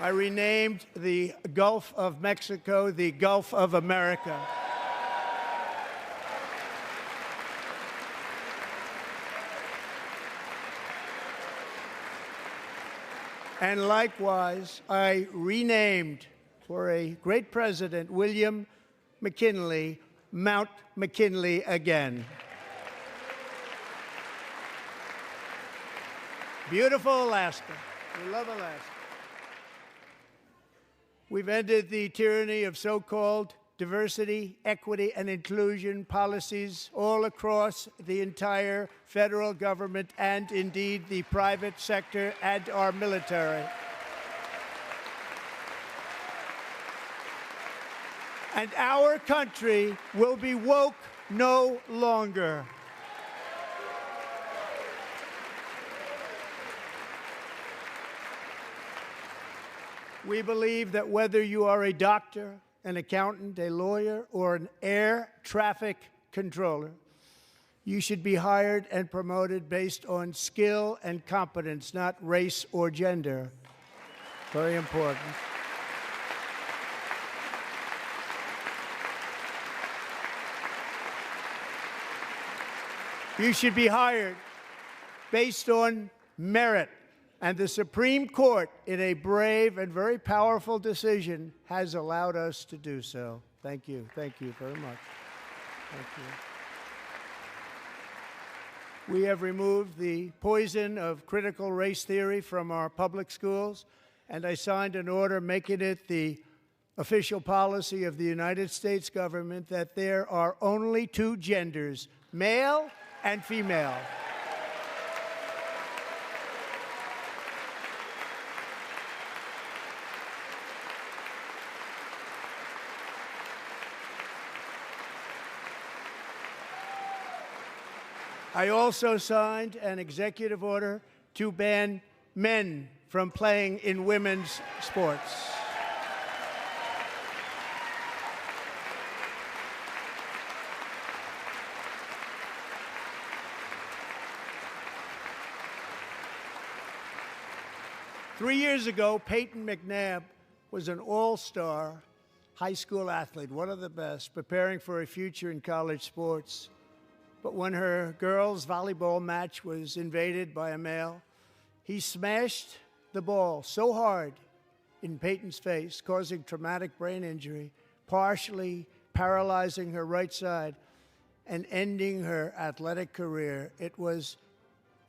I renamed the Gulf of Mexico the Gulf of America. And likewise, I renamed, for a great president, William McKinley, Mount McKinley again. Beautiful Alaska. We love Alaska. We've ended the tyranny of so-called diversity, equity, and inclusion policies all across the entire federal government and, indeed, the private sector and our military. And our country will be woke no longer. We believe that whether you are a doctor, an accountant, a lawyer, or an air traffic controller, you should be hired and promoted based on skill and competence, not race or gender. Very important. You should be hired based on merit. And the Supreme Court, in a brave and very powerful decision, has allowed us to do so. Thank you. Thank you very much. Thank you. We have removed the poison of critical race theory from our public schools, and I signed an order making it the official policy of the United States government that there are only two genders, male and female. I also signed an executive order to ban men from playing in women's sports. Three years ago, Peyton McNabb was an all-star high school athlete, one of the best, preparing for a future in college sports. But when her girls' volleyball match was invaded by a male, he smashed the ball so hard in Peyton's face, causing traumatic brain injury, partially paralyzing her right side and ending her athletic career. It was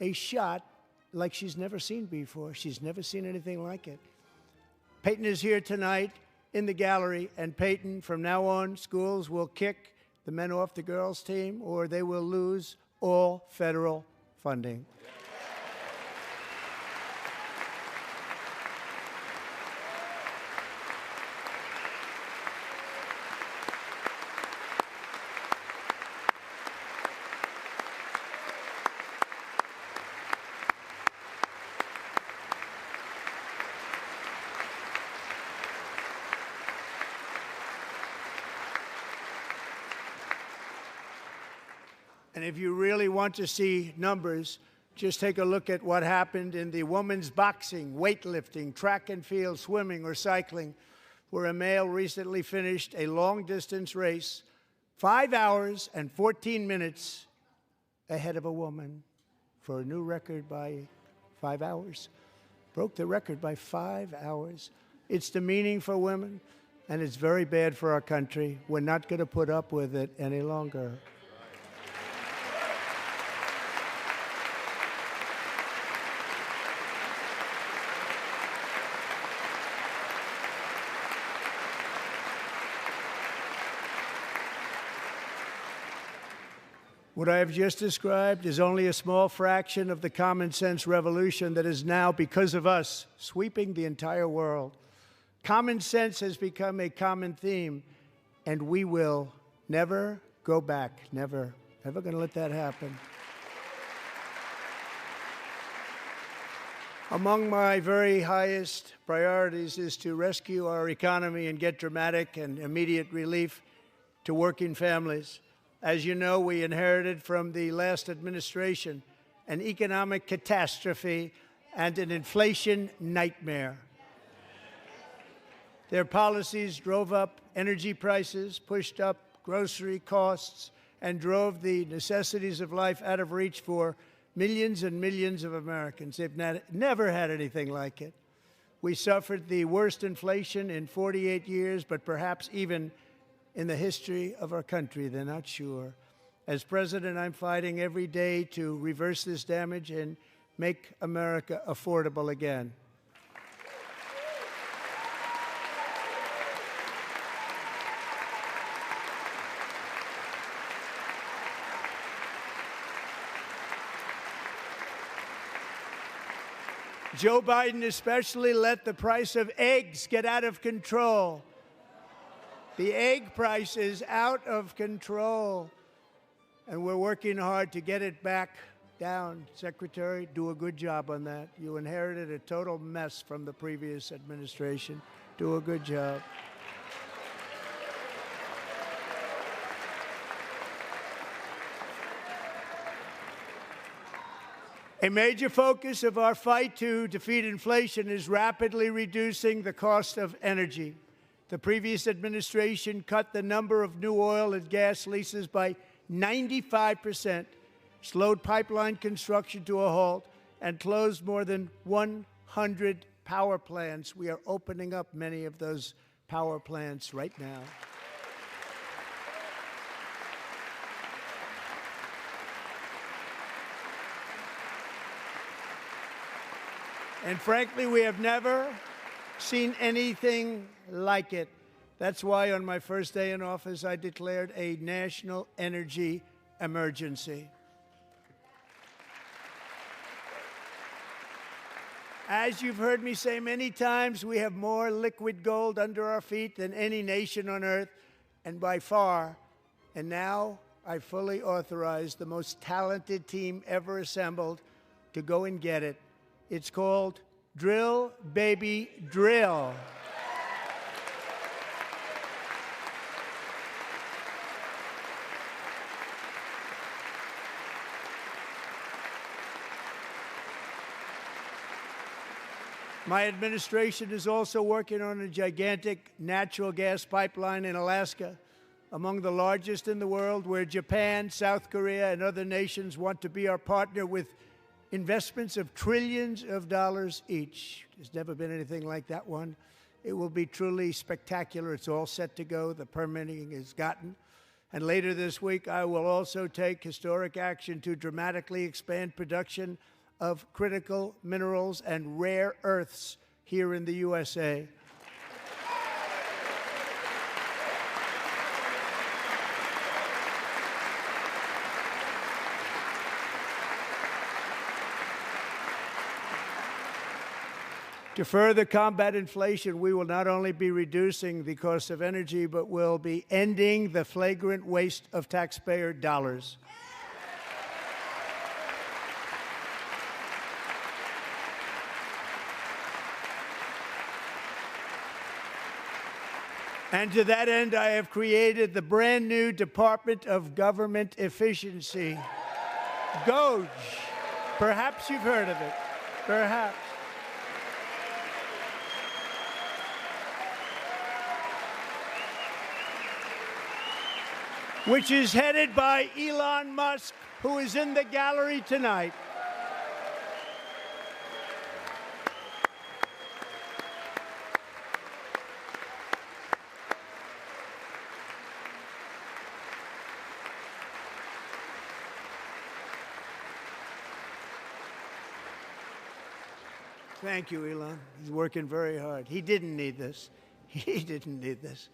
a shot like she's never seen before. She's never seen anything like it. Peyton is here tonight in the gallery, and Peyton, from now on, schools will kick the men off the girls' team, or they will lose all federal funding. And if you really want to see numbers, just take a look at what happened in the women's boxing, weightlifting, track and field, swimming, or cycling, where a male recently finished a long-distance race 5 hours and 14 minutes ahead of a woman for a new record by 5 hours. Broke the record by 5 hours. It's demeaning for women, and it's very bad for our country. We're not going to put up with it any longer. What I have just described is only a small fraction of the common sense revolution that is now, because of us, sweeping the entire world. Common sense has become a common theme, and we will never go back. Never. Never going to let that happen. Among my very highest priorities is to rescue our economy and get dramatic and immediate relief to working families. As you know, we inherited from the last administration an economic catastrophe and an inflation nightmare. Their policies drove up energy prices, pushed up grocery costs, and drove the necessities of life out of reach for millions and millions of Americans. They've never had anything like it. We suffered the worst inflation in 48 years, but perhaps even in the history of our country. They're not sure. As president, I'm fighting every day to reverse this damage and make America affordable again. Joe Biden especially let the price of eggs get out of control. The egg price is out of control, and we're working hard to get it back down. Secretary, do a good job on that. You inherited a total mess from the previous administration. Do a good job. A major focus of our fight to defeat inflation is rapidly reducing the cost of energy. The previous administration cut the number of new oil and gas leases by 95%, slowed pipeline construction to a halt, and closed more than 100 power plants. We are opening up many of those power plants right now. And frankly, we have never seen anything like it. That's why on my first day in office, I declared a national energy emergency. As you've heard me say many times, we have more liquid gold under our feet than any nation on earth, and by far. And now I fully authorize the most talented team ever assembled to go and get it. It's called Drill, Baby, Drill. My administration is also working on a gigantic natural gas pipeline in Alaska, among the largest in the world, where Japan, South Korea, and other nations want to be our partner with investments of trillions of dollars each. There's never been anything like that one. It will be truly spectacular. It's all set to go. The permitting is gotten. And later this week, I will also take historic action to dramatically expand production of critical minerals and rare earths here in the USA. To further combat inflation, we will not only be reducing the cost of energy, but will be ending the flagrant waste of taxpayer dollars. And to that end, I have created the brand new Department of Government Efficiency, GOGE. Perhaps you've heard of it. Perhaps. Which is headed by Elon Musk, who is in the gallery tonight. Thank you, Elon. He's working very hard. He didn't need this. He didn't need this.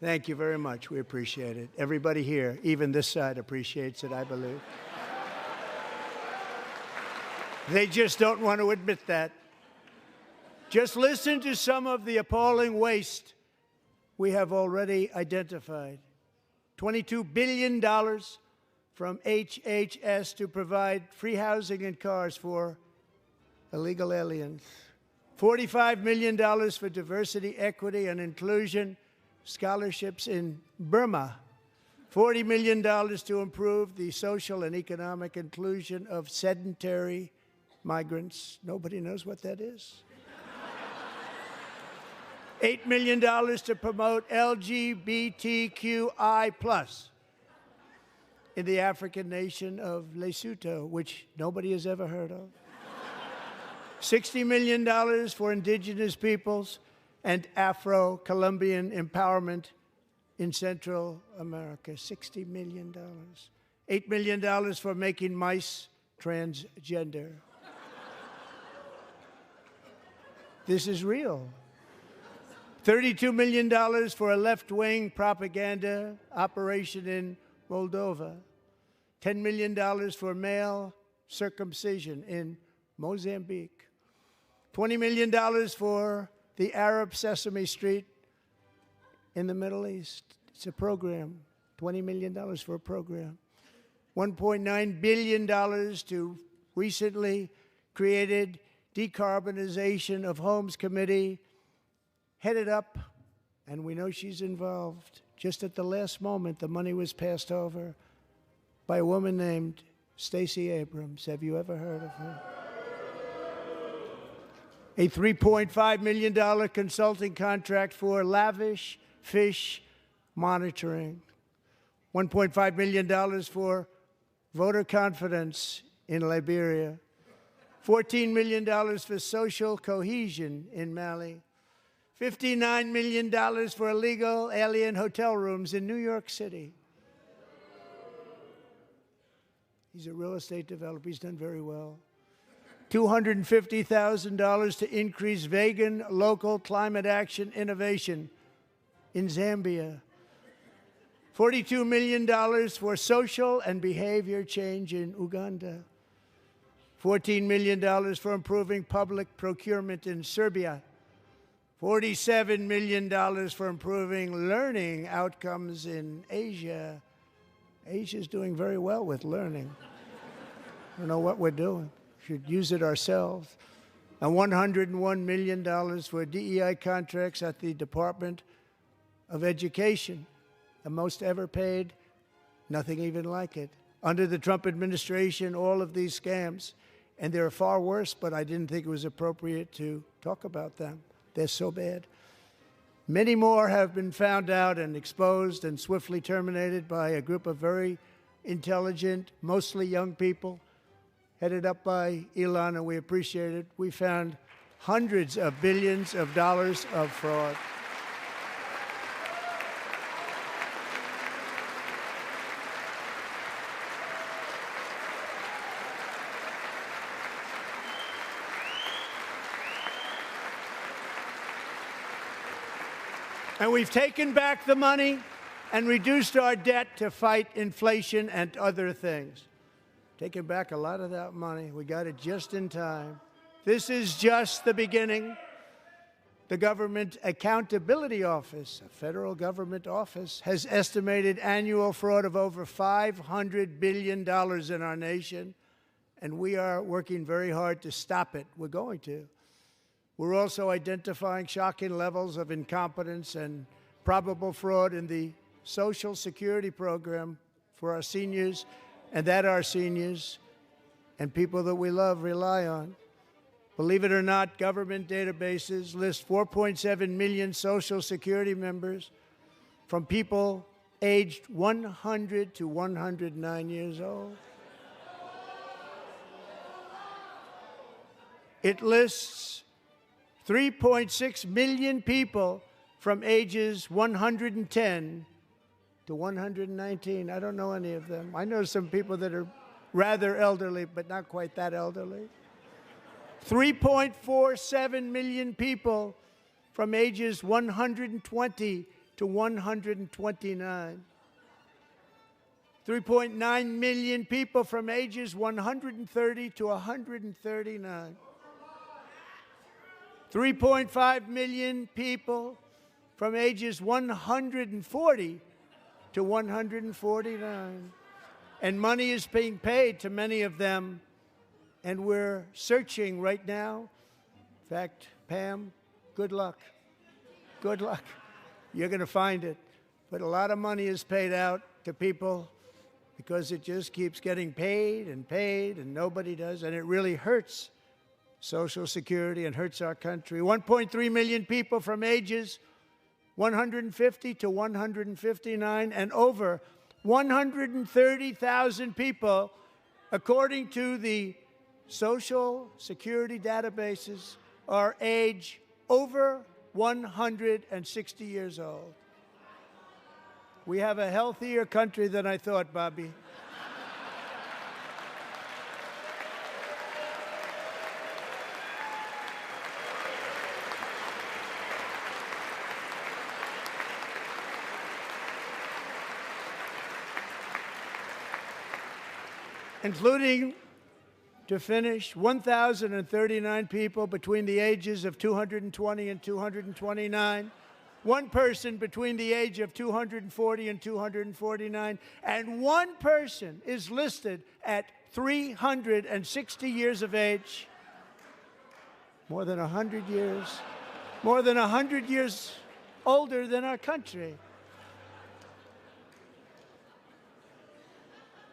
Thank you very much. We appreciate it. Everybody here, even this side, appreciates it, I believe. They just don't want to admit that. Just listen to some of the appalling waste we have already identified. $22 billion from HHS to provide free housing and cars for illegal aliens. $45 million for diversity, equity, and inclusion scholarships in Burma, $40 million to improve the social and economic inclusion of sedentary migrants. Nobody knows what that is. $8 million to promote LGBTQI+ in the African nation of Lesotho, which nobody has ever heard of. $60 million for indigenous peoples and Afro-Colombian empowerment in Central America. $60 million. $8 million for making mice transgender. This is real. $32 million for a left-wing propaganda operation in Moldova. $10 million for male circumcision in Mozambique. $20 million for the Arab Sesame Street in the Middle East. It's a program. $20 million for a program. $1.9 billion to recently created Decarbonization of Homes Committee, headed up, and we know she's involved. Just at the last moment, the money was passed over by a woman named Stacey Abrams. Have you ever heard of her? A $3.5 million consulting contract for lavish fish monitoring. $1.5 million for voter confidence in Liberia. $14 million for social cohesion in Mali. $59 million for illegal alien hotel rooms in New York City. He's a real estate developer. He's done very well. $250,000 to increase vegan local climate action innovation in Zambia. $42 million for social and behavior change in Uganda. $14 million for improving public procurement in Serbia. $47 million for improving learning outcomes in Asia. Asia's doing very well with learning. I don't know what we're doing. Should use it ourselves. And $101 million for DEI contracts at the Department of Education, the most ever paid, nothing even like it. Under the Trump administration, all of these scams, and they're far worse, but I didn't think it was appropriate to talk about them. They're so bad. Many more have been found out and exposed and swiftly terminated by a group of very intelligent, mostly young people, headed up by Elon, and we appreciate it. We found hundreds of billions of dollars of fraud. And we've taken back the money and reduced our debt to fight inflation and other things. Taken back a lot of that money. We got it just in time. This is just the beginning. The Government Accountability Office, a federal government office, has estimated annual fraud of over $500 billion in our nation, and we are working very hard to stop it. We're going to. We're also identifying shocking levels of incompetence and probable fraud in the Social Security program for our seniors, and that our seniors and people that we love rely on. Believe it or not, government databases list 4.7 million Social Security members from people aged 100 to 109 years old. It lists 3.6 million people from ages 110 to 119. I don't know any of them. I know some people that are rather elderly, but not quite that elderly. 3.47 million people from ages 120 to 129. 3.9 million people from ages 130 to 139. 3.5 million people from ages 140 to 149. And money is being paid to many of them, and we're searching right now. In fact, Pam, good luck. Good luck. You're going to find it. But a lot of money is paid out to people because it just keeps getting paid, and nobody does, and it really hurts Social Security and hurts our country. 1.3 million people from ages 150 to 159, and over 130,000 people, according to the Social Security databases, are age over 160 years old. We have a healthier country than I thought, Bobby. Including, to finish, 1,039 people between the ages of 220 and 229, one person between the age of 240 and 249, and one person is listed at 360 years of age. More than 100 years older than our country.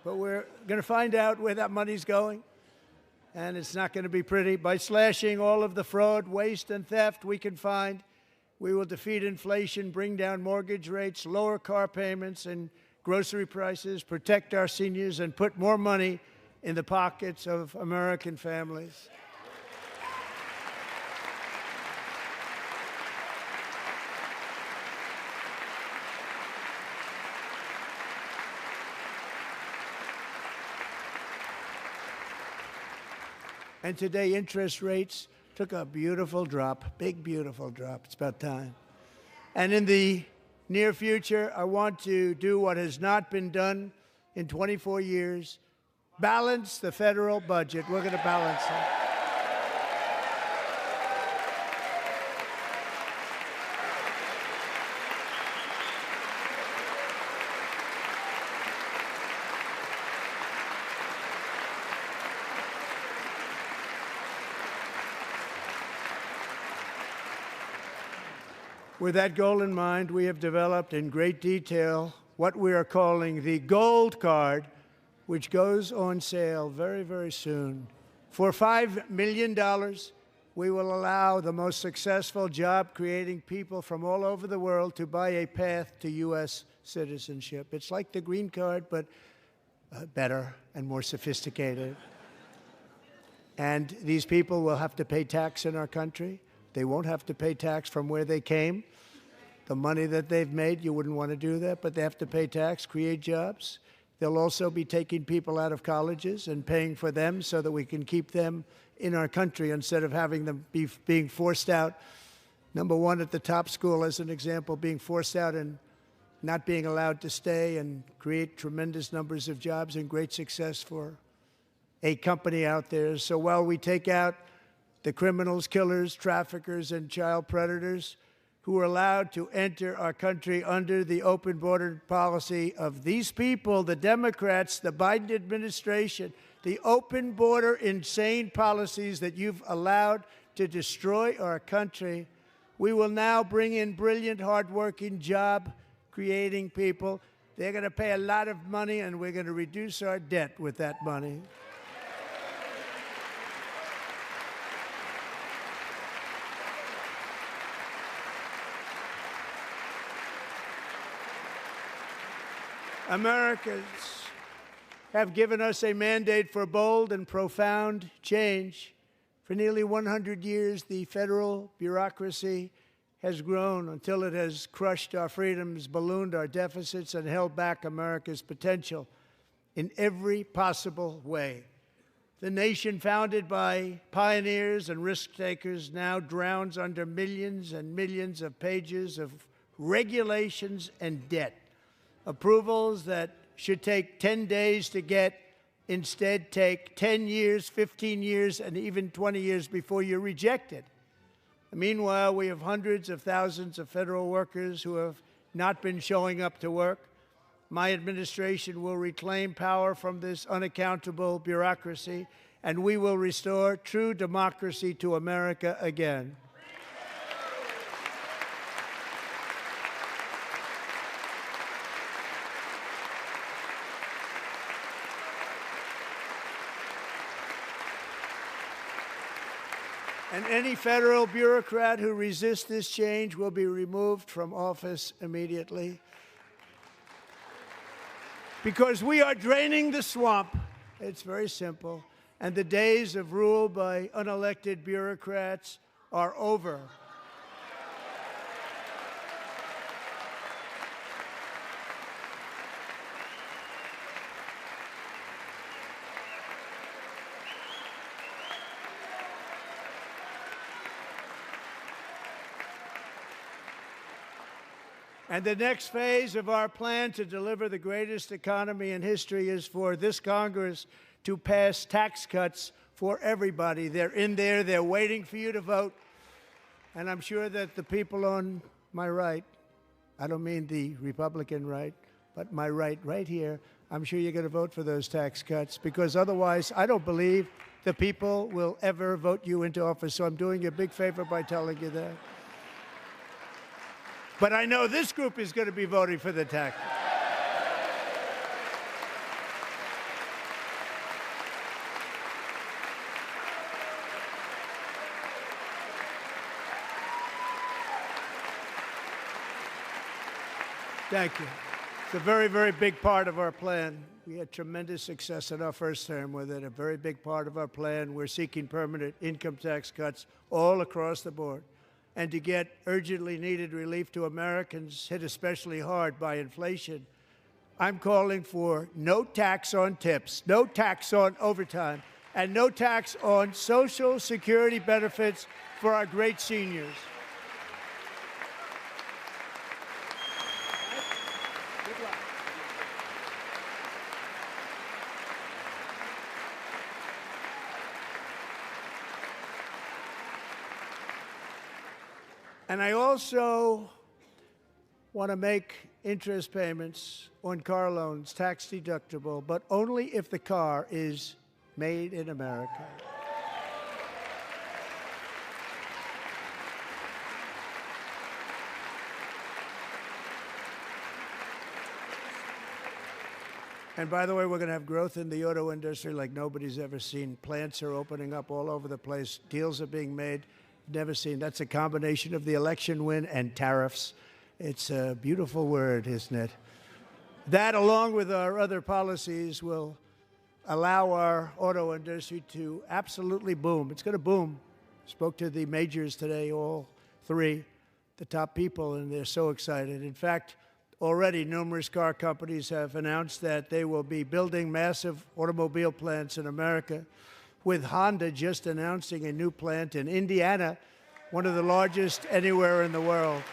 But we're going to find out where that money's going, and it's not going to be pretty. By slashing all of the fraud, waste, and theft we can find, we will defeat inflation, bring down mortgage rates, lower car payments and grocery prices, protect our seniors, and put more money in the pockets of American families. And today, interest rates took a beautiful drop, big, beautiful drop. It's about time. And in the near future, I want to do what has not been done in 24 years, balance the federal budget. We're going to balance it. With that goal in mind, we have developed in great detail what we are calling the Gold Card, which goes on sale very, very soon. For $5 million, we will allow the most successful job-creating people from all over the world to buy a path to U.S. citizenship. It's like the green card, but better and more sophisticated. And these people will have to pay tax in our country. They won't have to pay tax from where they came. The money that they've made, you wouldn't want to do that, but they have to pay tax, create jobs. They'll also be taking people out of colleges and paying for them so that we can keep them in our country instead of having them being forced out. Number one, at the top school, as an example, being forced out and not being allowed to stay and create tremendous numbers of jobs and great success for a company out there. So while we take out the criminals, killers, traffickers, and child predators who are allowed to enter our country under the open border policy of these people, the Democrats, the Biden administration, the open border insane policies that you've allowed to destroy our country, we will now bring in brilliant, hardworking, job-creating people. They're going to pay a lot of money, and we're going to reduce our debt with that money. Americans have given us a mandate for bold and profound change. For nearly 100 years, the federal bureaucracy has grown until it has crushed our freedoms, ballooned our deficits, and held back America's potential in every possible way. The nation founded by pioneers and risk-takers now drowns under millions and millions of pages of regulations and debt. Approvals that should take 10 days to get instead take 10 years, 15 years, and even 20 years before you're rejected. Meanwhile, we have hundreds of thousands of federal workers who have not been showing up to work. My administration will reclaim power from this unaccountable bureaucracy, and we will restore true democracy to America again. And any federal bureaucrat who resists this change will be removed from office immediately. Because we are draining the swamp. It's very simple. And the days of rule by unelected bureaucrats are over. And the next phase of our plan to deliver the greatest economy in history is for this Congress to pass tax cuts for everybody. They're in there. They're waiting for you to vote. And I'm sure that the people on my right, I don't mean the Republican right, but my right here, I'm sure you're going to vote for those tax cuts, because otherwise I don't believe the people will ever vote you into office. So I'm doing you a big favor by telling you that. But I know this group is going to be voting for the tax. Thank you. It's a very, very big part of our plan. We had tremendous success in our first term with it. A very big part of our plan. We're seeking permanent income tax cuts all across the board. And to get urgently needed relief to Americans hit especially hard by inflation, I'm calling for no tax on tips, no tax on overtime, and no tax on Social Security benefits for our great seniors. And I also want to make interest payments on car loans tax deductible, but only if the car is made in America. And by the way, we're going to have growth in the auto industry like nobody's ever seen. Plants are opening up all over the place. Deals are being made. Never seen. That's a combination of the election win and tariffs. It's a beautiful word, isn't it? That, along with our other policies, will allow our auto industry to absolutely boom. It's going to boom. Spoke to the majors today, all three, the top people, and they're so excited. In fact, already numerous car companies have announced that they will be building massive automobile plants in America, with Honda just announcing a new plant in Indiana, one of the largest anywhere in the world.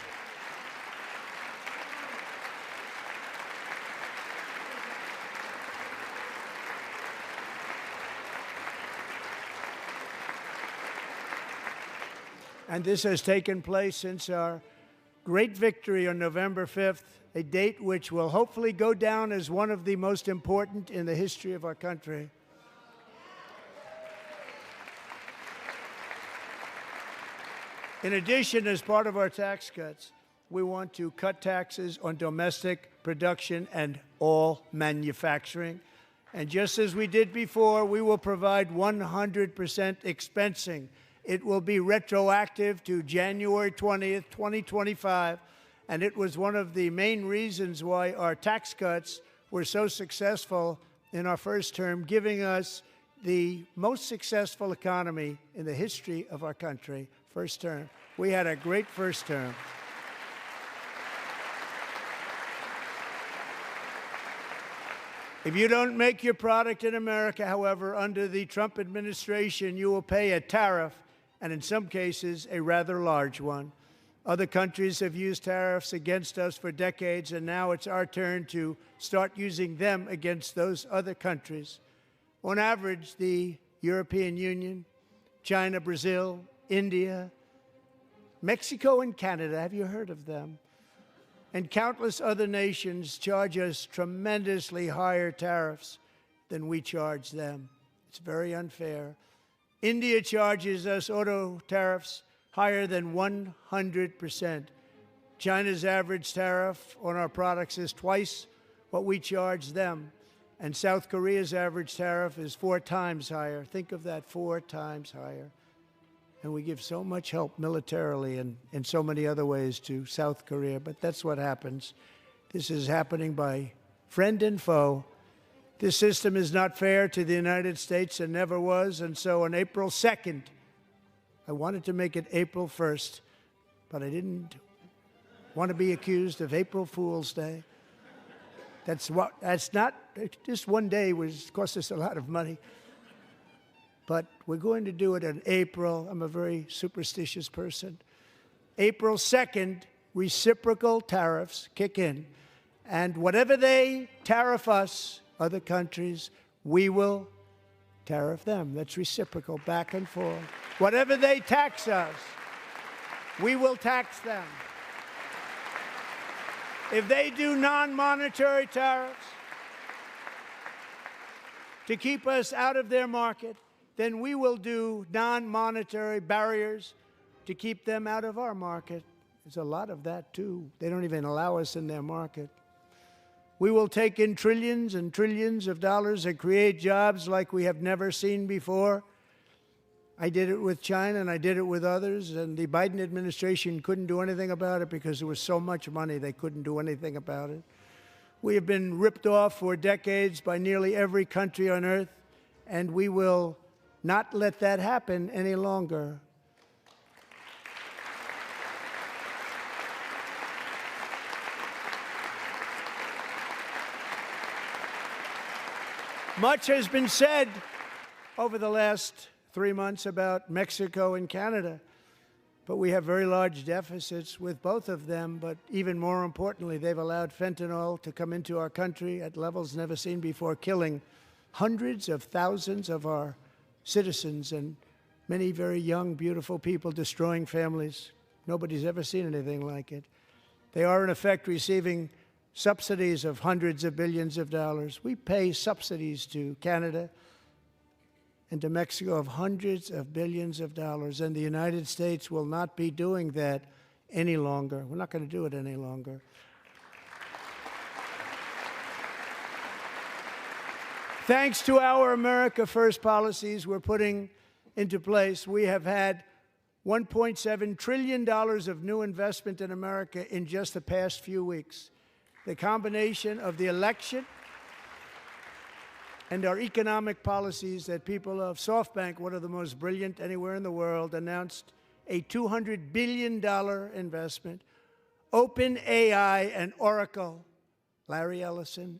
And this has taken place since our great victory on November 5th, a date which will hopefully go down as one of the most important in the history of our country. In addition, as part of our tax cuts, we want to cut taxes on domestic production and all manufacturing. And just as we did before, we will provide 100% expensing. It will be retroactive to January 20th, 2025, and it was one of the main reasons why our tax cuts were so successful in our first term, giving us the most successful economy in the history of our country, first term. We had a great first term. If you don't make your product in America, however, under the Trump administration, you will pay a tariff, and in some cases, a rather large one. Other countries have used tariffs against us for decades, and now it's our turn to start using them against those other countries. On average, the European Union, China, Brazil, India, Mexico, and Canada, have you heard of them? And countless other nations charge us tremendously higher tariffs than we charge them. It's very unfair. India charges us auto tariffs higher than 100%. China's average tariff on our products is twice what we charge them. And South Korea's average tariff is 4 times higher. Think of that, 4 times higher. And we give so much help militarily and in so many other ways to South Korea, but that's what happens. This is happening by friend and foe. This system is not fair to the United States and never was, and so on April 2nd, I wanted to make it April 1st, but I didn't want to be accused of April Fool's Day. That's not, just one day cost us a lot of money. But we're going to do it in April. I'm a very superstitious person. April 2nd, reciprocal tariffs kick in. And whatever they tariff us, other countries, we will tariff them. That's reciprocal, back and forth. Whatever they tax us, we will tax them. If they do non-monetary tariffs to keep us out of their market, then we will do non-monetary barriers to keep them out of our market. There's a lot of that, too. They don't even allow us in their market. We will take in trillions and trillions of dollars and create jobs like we have never seen before. I did it with China, and I did it with others, and the Biden administration couldn't do anything about it because there was so much money they couldn't do anything about it. We have been ripped off for decades by nearly every country on earth, and we will not let that happen any longer. Much has been said over the last 3 months about Mexico and Canada, but we have very large deficits with both of them. But even more importantly, they've allowed fentanyl to come into our country at levels never seen before, killing hundreds of thousands of our citizens and many very young, beautiful people, destroying families. Nobody's ever seen anything like it. They are, in effect, receiving subsidies of hundreds of billions of dollars. We pay subsidies to Canada and to Mexico of hundreds of billions of dollars, and the United States will not be doing that any longer. We're not going to do it any longer. Thanks to our America First policies we're putting into place, we have had $1.7 trillion of new investment in America in just the past few weeks. The combination of the election and our economic policies that people of SoftBank, one of the most brilliant anywhere in the world, announced a $200 billion investment. OpenAI and Oracle, Larry Ellison,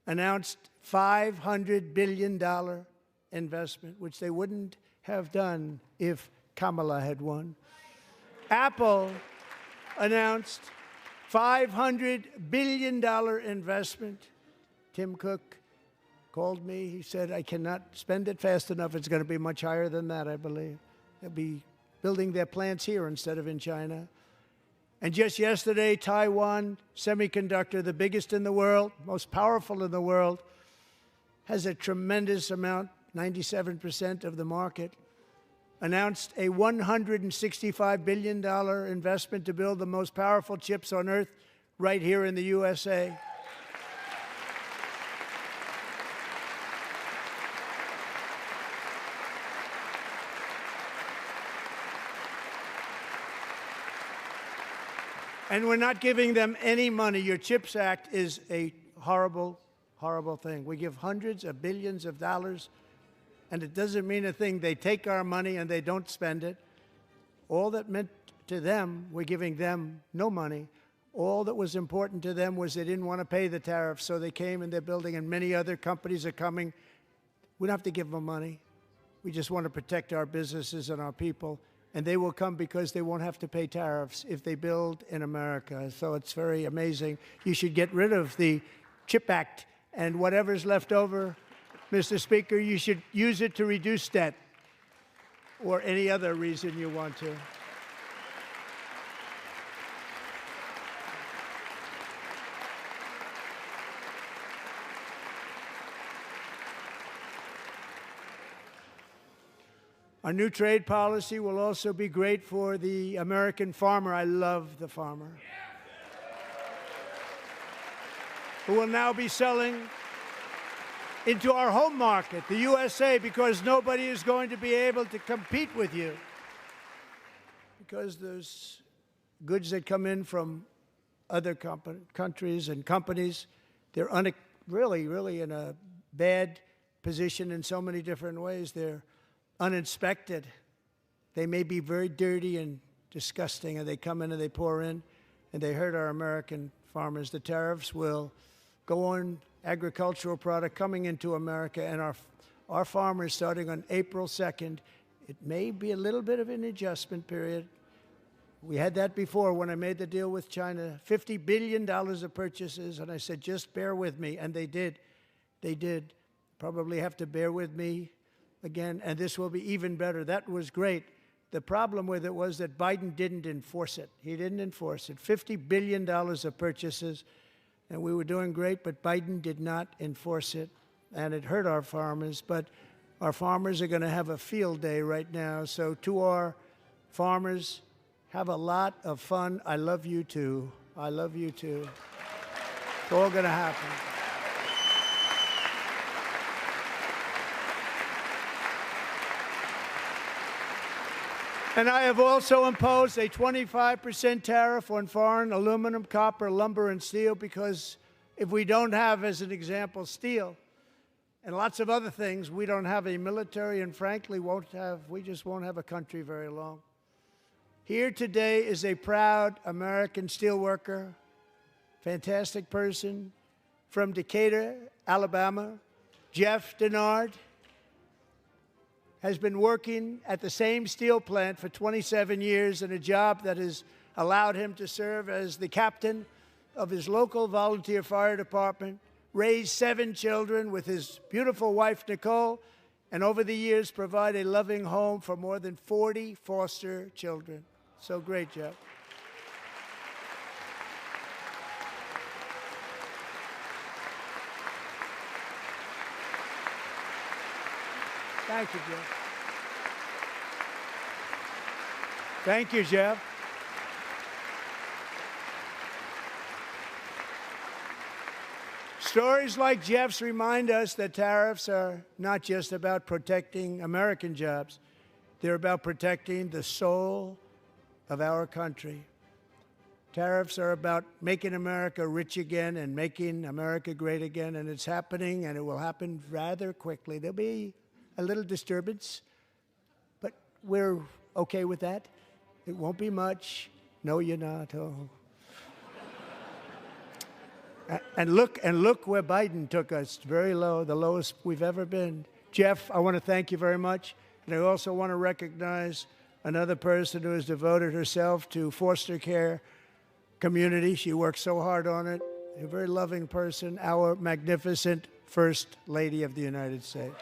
announced $500 billion investment, which they wouldn't have done if Kamala had won. Apple announced $500 billion investment. Tim Cook called me. He said, I cannot spend it fast enough. It's going to be much higher than that, I believe. They'll be building their plants here instead of in China. And just yesterday, Taiwan Semiconductor, the biggest in the world, most powerful in the world, has a tremendous amount, 97% of the market, announced a $165 billion investment to build the most powerful chips on earth right here in the USA. And we're not giving them any money. Your CHIPS Act is a horrible, horrible thing. We give hundreds of billions of dollars, and it doesn't mean a thing. They take our money and they don't spend it. All that meant to them, we're giving them no money. All that was important to them was they didn't want to pay the tariffs, so they came and they're building, and many other companies are coming. We don't have to give them money. We just want to protect our businesses and our people. And they will come because they won't have to pay tariffs if they build in America. So it's very amazing. You should get rid of the CHIP Act, and whatever's left over, Mr. Speaker, you should use it to reduce debt or any other reason you want to. Our new trade policy will also be great for the American farmer. I love the farmer, who will now be selling into our home market, the USA, because nobody is going to be able to compete with you. Because those goods that come in from other countries and companies, they're really in a bad position in so many different ways. They're uninspected. They may be very dirty and disgusting, and they come in and they pour in, and they hurt our American farmers. The tariffs will go on agricultural product coming into America, and our farmers, starting on April 2nd, it may be a little bit of an adjustment period. We had that before when I made the deal with China, $50 billion of purchases, and I said, just bear with me, and they did. They did. Probably have to bear with me again, and this will be even better. That was great. The problem with it was that Biden didn't enforce it. He didn't enforce it. $50 billion of purchases, and we were doing great, but Biden did not enforce it, and it hurt our farmers. But our farmers are going to have a field day right now. So to our farmers, have a lot of fun. I love you too. I love you too. It's all going to happen. And I have also imposed a 25% tariff on foreign aluminum, copper, lumber, and steel, because if we don't have, as an example, steel and lots of other things, we don't have a military, and frankly, we just won't have a country very long. Here today is a proud American steelworker, fantastic person from Decatur, Alabama, Jeff Denard. Has been working at the same steel plant for 27 years in a job that has allowed him to serve as the captain of his local volunteer fire department, raise 7 children with his beautiful wife, Nicole, and over the years provide a loving home for more than 40 foster children. So great, Jeff. Thank you, Jeff. Thank you, Jeff. Stories like Jeff's remind us that tariffs are not just about protecting American jobs. They're about protecting the soul of our country. Tariffs are about making America rich again and making America great again, and it's happening, and it will happen rather quickly. There'll be a little disturbance, but we're okay with that. It won't be much. No, you're not. Oh. And look where Biden took us. Very low, the lowest we've ever been. Jeff, I want to thank you very much. And I also want to recognize another person who has devoted herself to foster care community. She works so hard on it. A very loving person, our magnificent First Lady of the United States.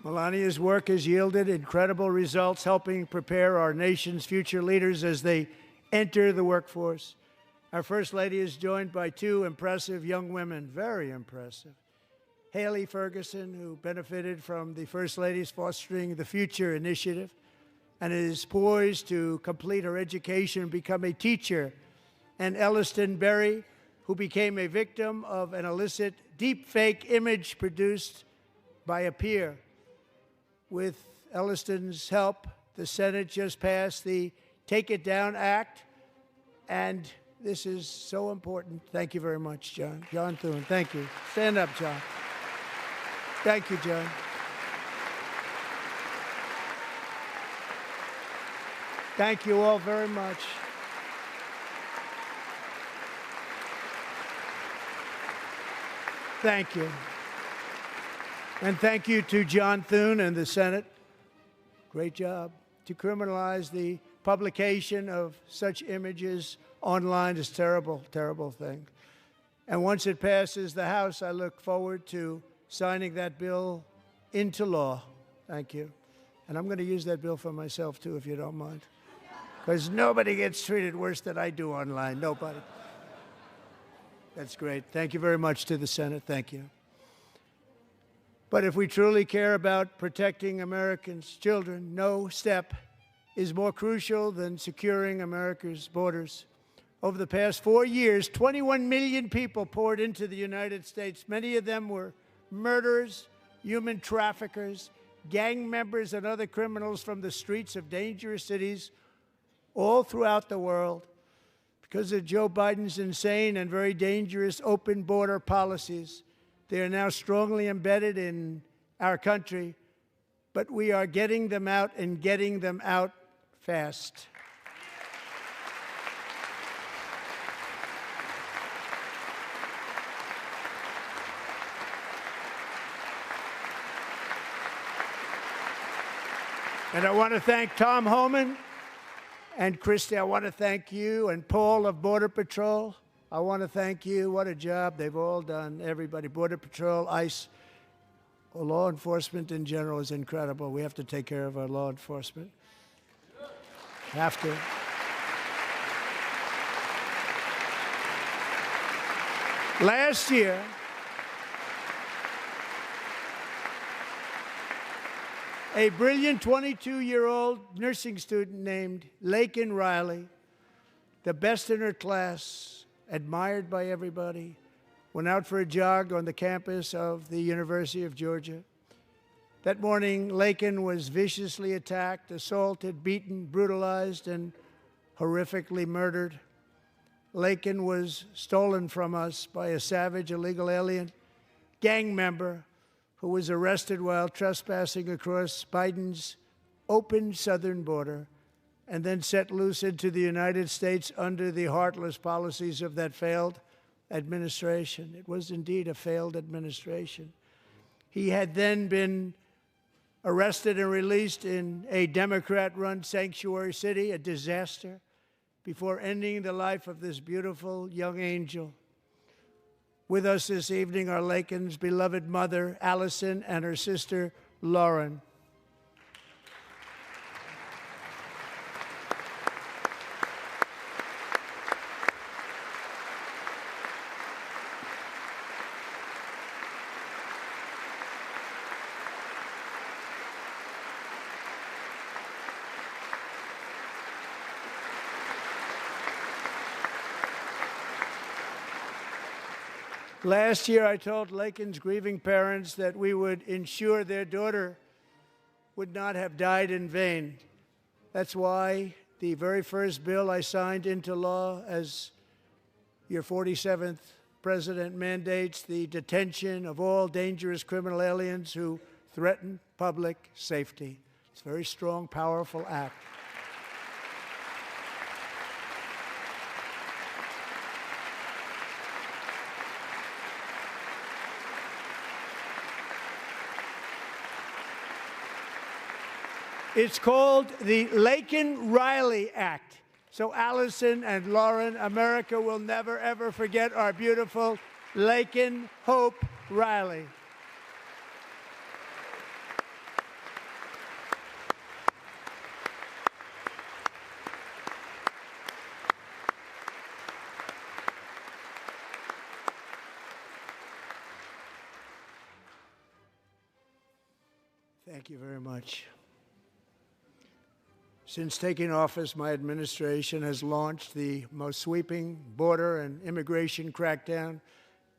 Melania's work has yielded incredible results, helping prepare our nation's future leaders as they enter the workforce. Our First Lady is joined by two impressive young women, very impressive. Haley Ferguson, who benefited from the First Lady's Fostering the Future initiative and is poised to complete her education and become a teacher. And Elliston Berry, who became a victim of an illicit deepfake image produced by a peer. With Elliston's help, the Senate just passed the Take It Down Act, and this is so important. Thank you very much, John. John Thune, thank you. Stand up, John. Thank you, John. Thank you all very much. Thank you. And thank you to John Thune and the Senate. Great job. To criminalize the publication of such images online is a terrible, terrible thing. And once it passes the House, I look forward to signing that bill into law. Thank you. And I'm going to use that bill for myself, too, if you don't mind. Because nobody gets treated worse than I do online. Nobody. That's great. Thank you very much to the Senate. Thank you. But if we truly care about protecting Americans' children, no step is more crucial than securing America's borders. Over the past 4 years, 21 million people poured into the United States. Many of them were murderers, human traffickers, gang members, and other criminals from the streets of dangerous cities all throughout the world. Because of Joe Biden's insane and very dangerous open border policies, they are now strongly embedded in our country, but we are getting them out and getting them out fast. And I want to thank Tom Homan and Christy. I want to thank you and Paul of Border Patrol. I want to thank you. What a job they've all done, everybody. Border Patrol, ICE, law enforcement in general is incredible. We have to take care of our law enforcement. Have to. Last year, a brilliant 22-year-old nursing student named Laken Riley, the best in her class, admired by everybody, went out for a jog on the campus of the University of Georgia. That morning, Laken was viciously attacked, assaulted, beaten, brutalized, and horrifically murdered. Laken was stolen from us by a savage illegal alien gang member who was arrested while trespassing across Biden's open southern border and then set loose into the United States under the heartless policies of that failed administration. It was indeed a failed administration. He had then been arrested and released in a Democrat-run sanctuary city, a disaster, before ending the life of this beautiful young angel. With us this evening are Laken's beloved mother, Allison, and her sister, Lauren. Last year, I told Lakin's grieving parents that we would ensure their daughter would not have died in vain. That's why the very first bill I signed into law as your 47th president mandates the detention of all dangerous criminal aliens who threaten public safety. It's a very strong, powerful act. It's called the Lakin-Riley Act. So Allison and Lauren, America will never, ever forget our beautiful Lakin Hope Riley. Thank you very much. Since taking office, my administration has launched the most sweeping border and immigration crackdown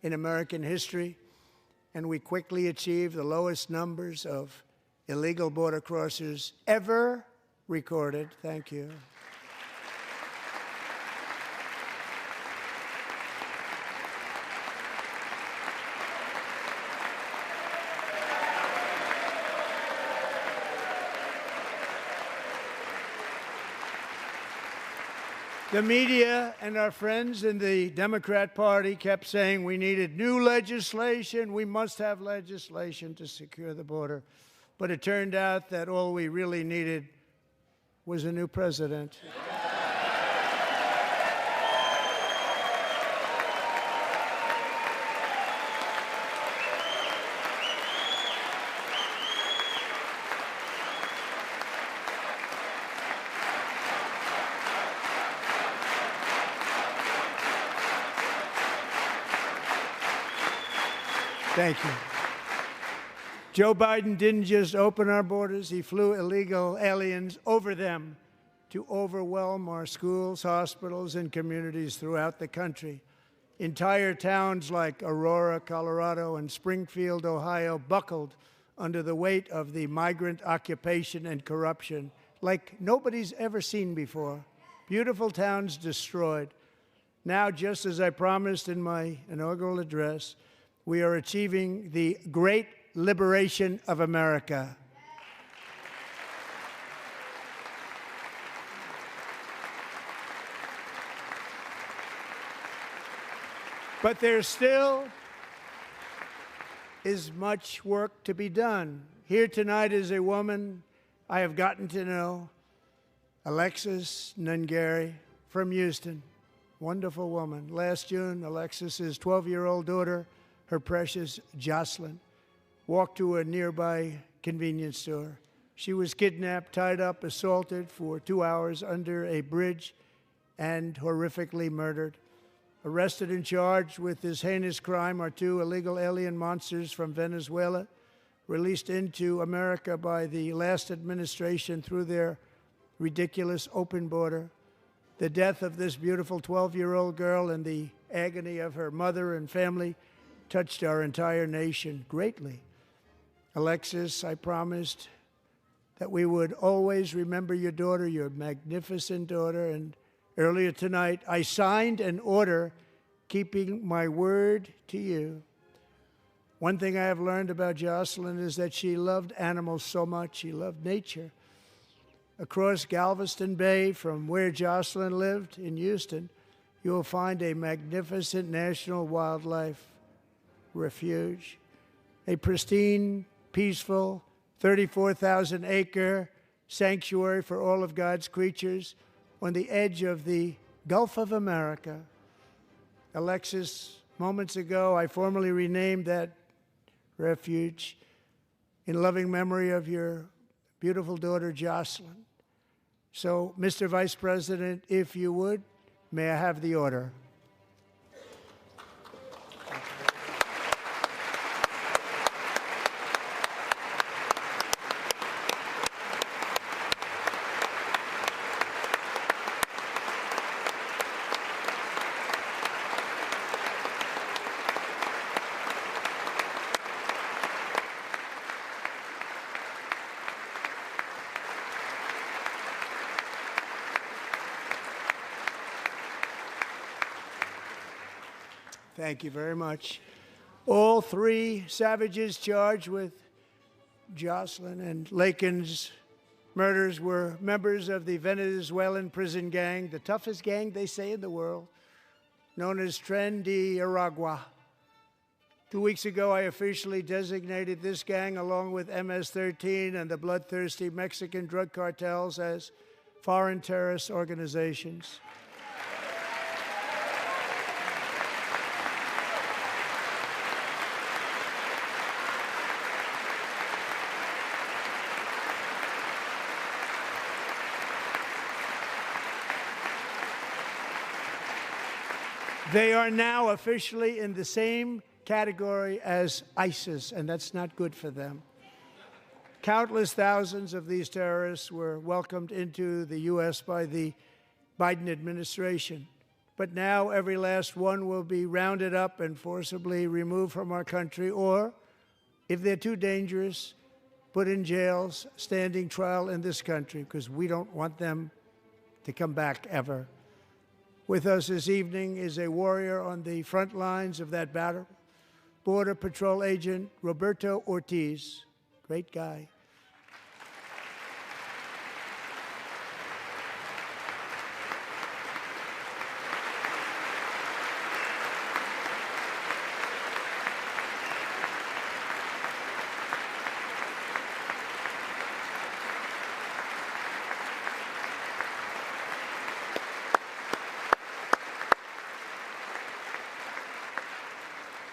in American history, and we quickly achieved the lowest numbers of illegal border crossers ever recorded. Thank you. The media and our friends in the Democrat Party kept saying we needed new legislation, we must have legislation to secure the border. But it turned out that all we really needed was a new president. Thank you. Joe Biden didn't just open our borders, he flew illegal aliens over them to overwhelm our schools, hospitals, and communities throughout the country. Entire towns like Aurora, Colorado, and Springfield, Ohio, buckled under the weight of the migrant occupation and corruption like nobody's ever seen before. Beautiful towns destroyed. Now, just as I promised in my inaugural address, we are achieving the great liberation of America. But there still is much work to be done. Here tonight is a woman I have gotten to know, Alexis Nungari from Houston. Wonderful woman. Last June, Alexis's 12-year-old daughter, her precious Jocelyn, walked to a nearby convenience store. She was kidnapped, tied up, assaulted for 2 hours under a bridge, and horrifically murdered. Arrested and charged with this heinous crime are 2 illegal alien monsters from Venezuela, released into America by the last administration through their ridiculous open border. The death of this beautiful 12-year-old girl and the agony of her mother and family touched our entire nation greatly. Alexis, I promised that we would always remember your daughter, your magnificent daughter, and earlier tonight I signed an order keeping my word to you. One thing I have learned about Jocelyn is that she loved animals so much. She loved nature. Across Galveston Bay, from where Jocelyn lived in Houston, you will find a magnificent national wildlife refuge, a pristine, peaceful, 34,000-acre sanctuary for all of God's creatures on the edge of the Gulf of America. Alexis, moments ago, I formally renamed that refuge in loving memory of your beautiful daughter, Jocelyn. So, Mr. Vice President, if you would, may I have the order? Thank you very much. All three savages charged with Jocelyn and Lakin's murders were members of the Venezuelan prison gang, the toughest gang, they say, in the world, known as Tren de Aragua. 2 weeks ago, I officially designated this gang, along with MS-13 and the bloodthirsty Mexican drug cartels, as foreign terrorist organizations. They are now officially in the same category as ISIS, and that's not good for them. Countless thousands of these terrorists were welcomed into the U.S. by the Biden administration. But now every last one will be rounded up and forcibly removed from our country, or, if they're too dangerous, put in jails, standing trial in this country, because we don't want them to come back ever. With us this evening is a warrior on the front lines of that battle, Border Patrol Agent Roberto Ortiz. Great guy.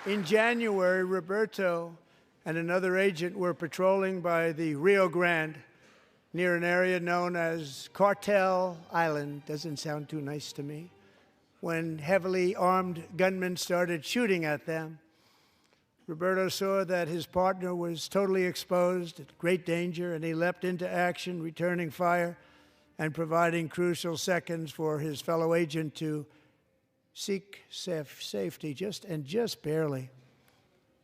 In January, Roberto and another agent were patrolling by the Rio Grande near an area known as Cartel Island. Doesn't sound too nice to me. When heavily armed gunmen started shooting at them, Roberto saw that his partner was totally exposed, at great danger, and he leapt into action, returning fire and providing crucial seconds for his fellow agent to seek safety, just barely.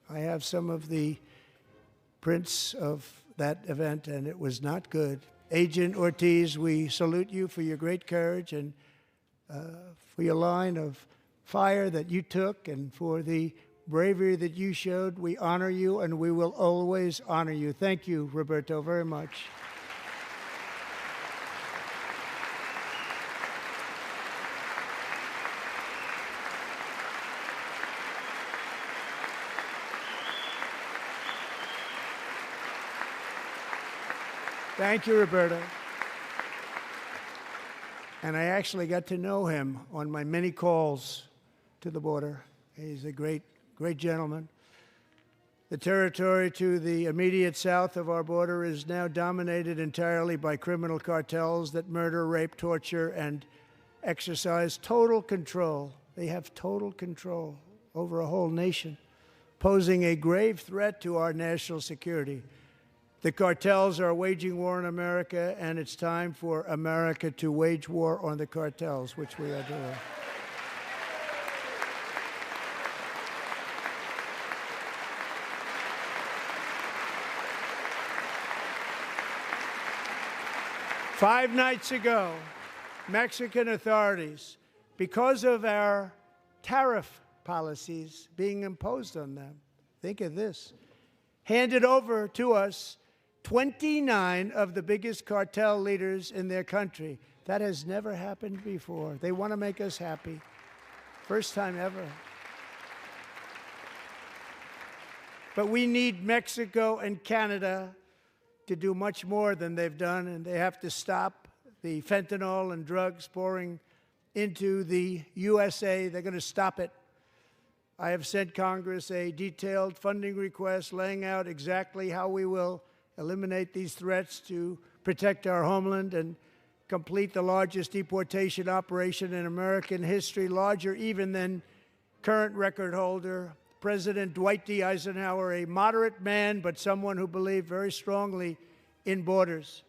I have some of the prints of that event, and it was not good. Agent Ortiz, we salute you for your great courage and for your line of fire that you took and for the bravery that you showed. We honor you, and we will always honor you. Thank you, Roberto, very much. Thank you, Roberto. And I actually got to know him on my many calls to the border. He's a great, great gentleman. The territory to the immediate south of our border is now dominated entirely by criminal cartels that murder, rape, torture, and exercise total control. They have total control over a whole nation, posing a grave threat to our national security. The cartels are waging war on America, and it's time for America to wage war on the cartels, which we are doing. Five nights ago, Mexican authorities, because of our tariff policies being imposed on them, think of this, handed over to us 29 of the biggest cartel leaders in their country. That has never happened before. They want to make us happy. First time ever. But we need Mexico and Canada to do much more than they've done, and they have to stop the fentanyl and drugs pouring into the USA. They're going to stop it. I have sent Congress a detailed funding request laying out exactly how we will eliminate these threats to protect our homeland and complete the largest deportation operation in American history, larger even than current record holder, President Dwight D. Eisenhower, a moderate man, but someone who believed very strongly in borders.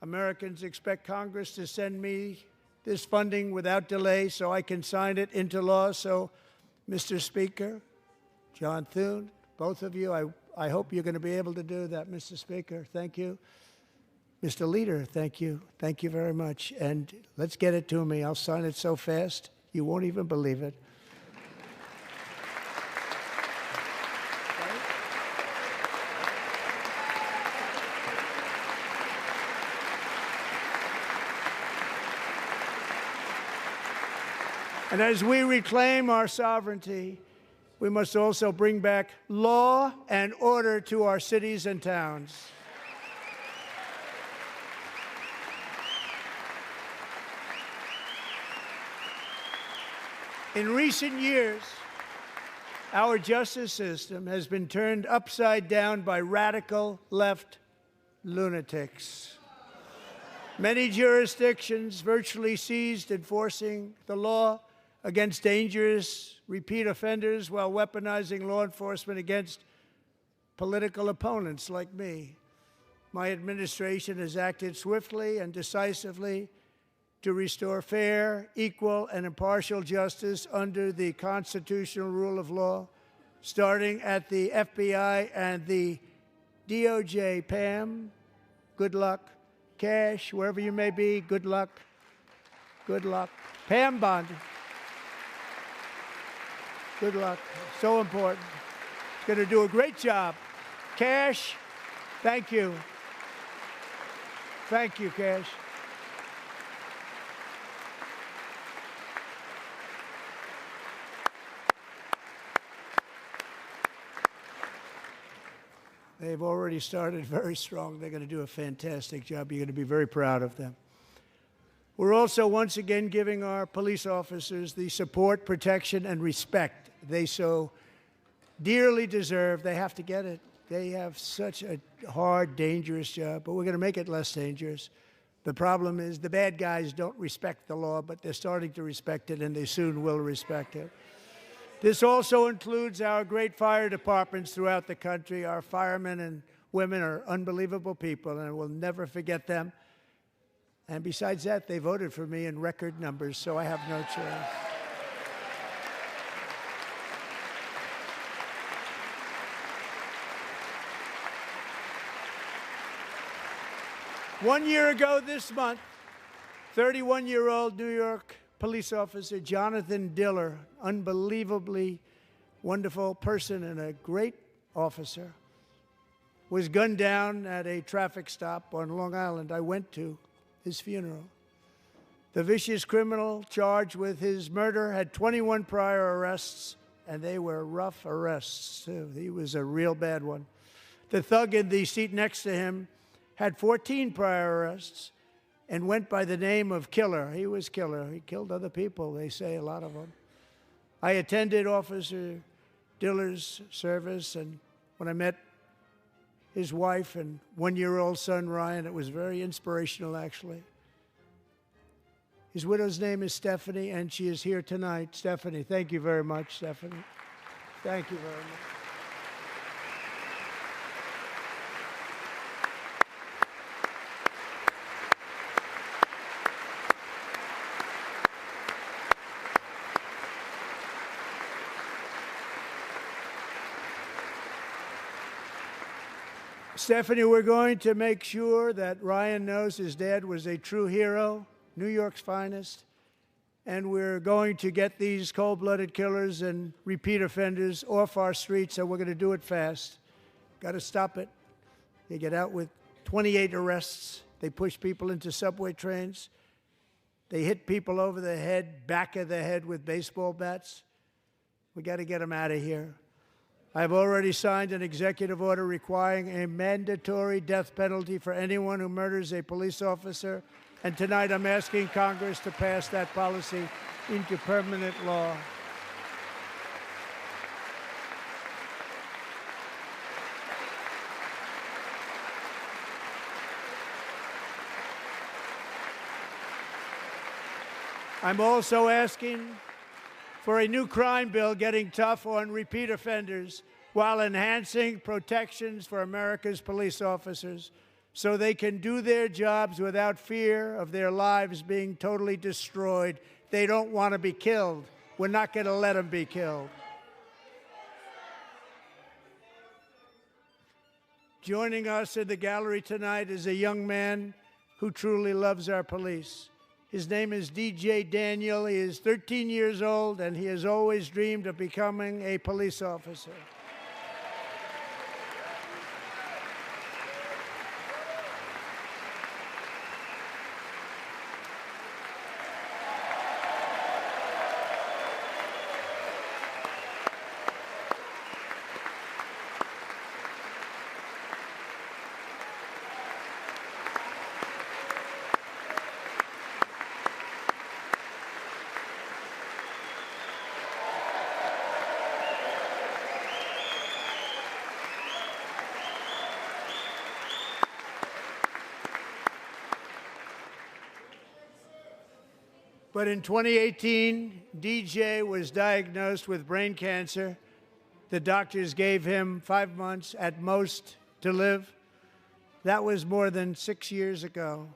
Americans expect Congress to send me this funding without delay so I can sign it into law. So, Mr. Speaker, John Thune, both of you, I hope you're going to be able to do that, Mr. Speaker. Thank you. Mr. Leader, thank you. Thank you very much. And let's get it to me. I'll sign it so fast, you won't even believe it. And as we reclaim our sovereignty, we must also bring back law and order to our cities and towns. In recent years, our justice system has been turned upside down by radical left lunatics. Many jurisdictions virtually ceased enforcing the law against dangerous repeat offenders while weaponizing law enforcement against political opponents like me. My administration has acted swiftly and decisively to restore fair, equal, and impartial justice under the constitutional rule of law, starting at the FBI and the DOJ. Pam, good luck. Cash, wherever you may be, good luck. Good luck. Pam Bondi, good luck. So important. He's going to do a great job. Cash, thank you. Thank you, Cash. They've already started very strong. They're going to do a fantastic job. You're going to be very proud of them. We're also once again giving our police officers the support, protection, and respect they so dearly deserve. They have to get it. They have such a hard, dangerous job, but we're going to make it less dangerous. The problem is the bad guys don't respect the law, but they're starting to respect it, and they soon will respect it. This also includes our great fire departments throughout the country. Our firemen and women are unbelievable people, and we'll never forget them. And besides that, they voted for me in record numbers, so I have no choice. One year ago this month, 31-year-old New York police officer Jonathan Diller, unbelievably wonderful person and a great officer, was gunned down at a traffic stop on Long Island. I went to his funeral. The vicious criminal charged with his murder had 21 prior arrests, and they were rough arrests, too. He was a real bad one. The thug in the seat next to him had 14 prior arrests and went by the name of Killer. He was Killer. He killed other people, they say, a lot of them. I attended Officer Diller's service, and when I met his wife and one-year-old son, Ryan, it was very inspirational, actually. His widow's name is Stephanie, and she is here tonight. Stephanie, thank you very much, Stephanie. Thank you very much. Stephanie, we're going to make sure that Ryan knows his dad was a true hero, New York's finest, and we're going to get these cold-blooded killers and repeat offenders off our streets, and we're going to do it fast. Got to stop it. They get out with 28 arrests. They push people into subway trains. They hit people over the head, back of the head with baseball bats. We got to get them out of here. I've already signed an executive order requiring a mandatory death penalty for anyone who murders a police officer, and tonight I'm asking Congress to pass that policy into permanent law. I'm also asking for a new crime bill getting tough on repeat offenders while enhancing protections for America's police officers so they can do their jobs without fear of their lives being totally destroyed. They don't want to be killed. We're not going to let them be killed. Joining us in the gallery tonight is a young man who truly loves our police. His name is DJ Daniel. He is 13 years old, and he has always dreamed of becoming a police officer. But in 2018, DJ was diagnosed with brain cancer. The doctors gave him 5 months at most to live. That was more than 6 years ago.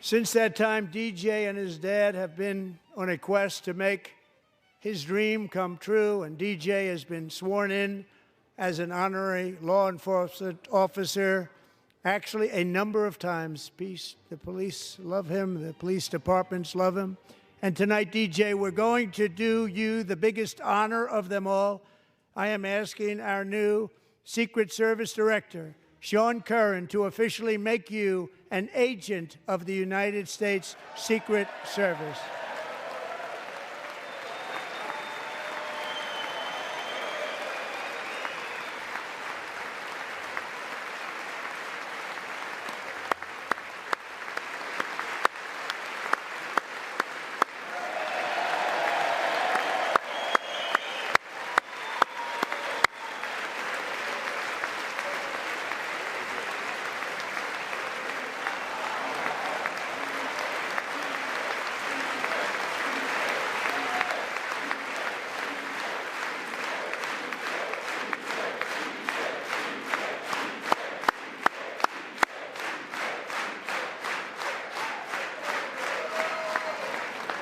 Since that time, DJ and his dad have been on a quest to make his dream come true, and DJ has been sworn in as an honorary law enforcement officer, actually a number of times. The police love him, the police departments love him. And tonight, DJ, we're going to do you the biggest honor of them all. I am asking our new Secret Service Director, Sean Curran, to officially make you an agent of the United States Secret Service.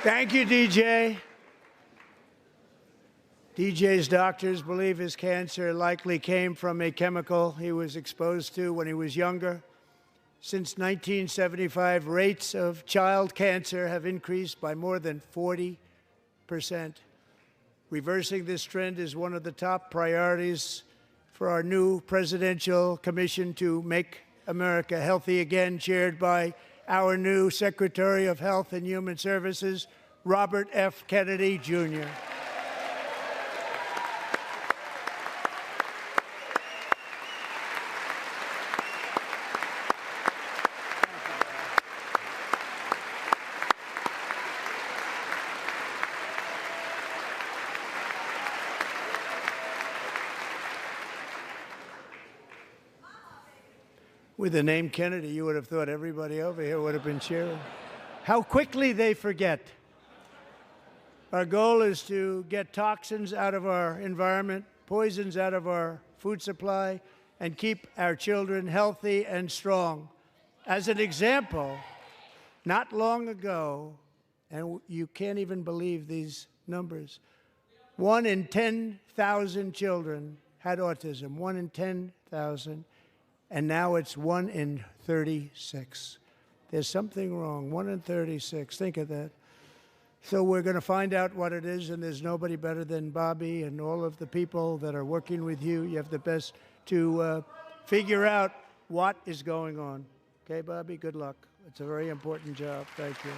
Thank you, DJ. DJ's doctors believe his cancer likely came from a chemical he was exposed to when he was younger. Since 1975, rates of child cancer have increased by more than 40%. Reversing this trend is one of the top priorities for our new presidential commission to make America healthy again, chaired by our new Secretary of Health and Human Services, Robert F. Kennedy, Jr. With the name Kennedy, you would have thought everybody over here would have been cheering. How quickly they forget. Our goal is to get toxins out of our environment, poisons out of our food supply, and keep our children healthy and strong. As an example, not long ago, and you can't even believe these numbers, 1 in 10,000 children had autism, 1 in 10,000. And now it's 1 in 36. There's something wrong, 1 in 36. Think of that. So we're going to find out what it is, and there's nobody better than Bobby and all of the people that are working with you. You have the best to figure out what is going on. Okay, Bobby, good luck. It's a very important job. Thank you.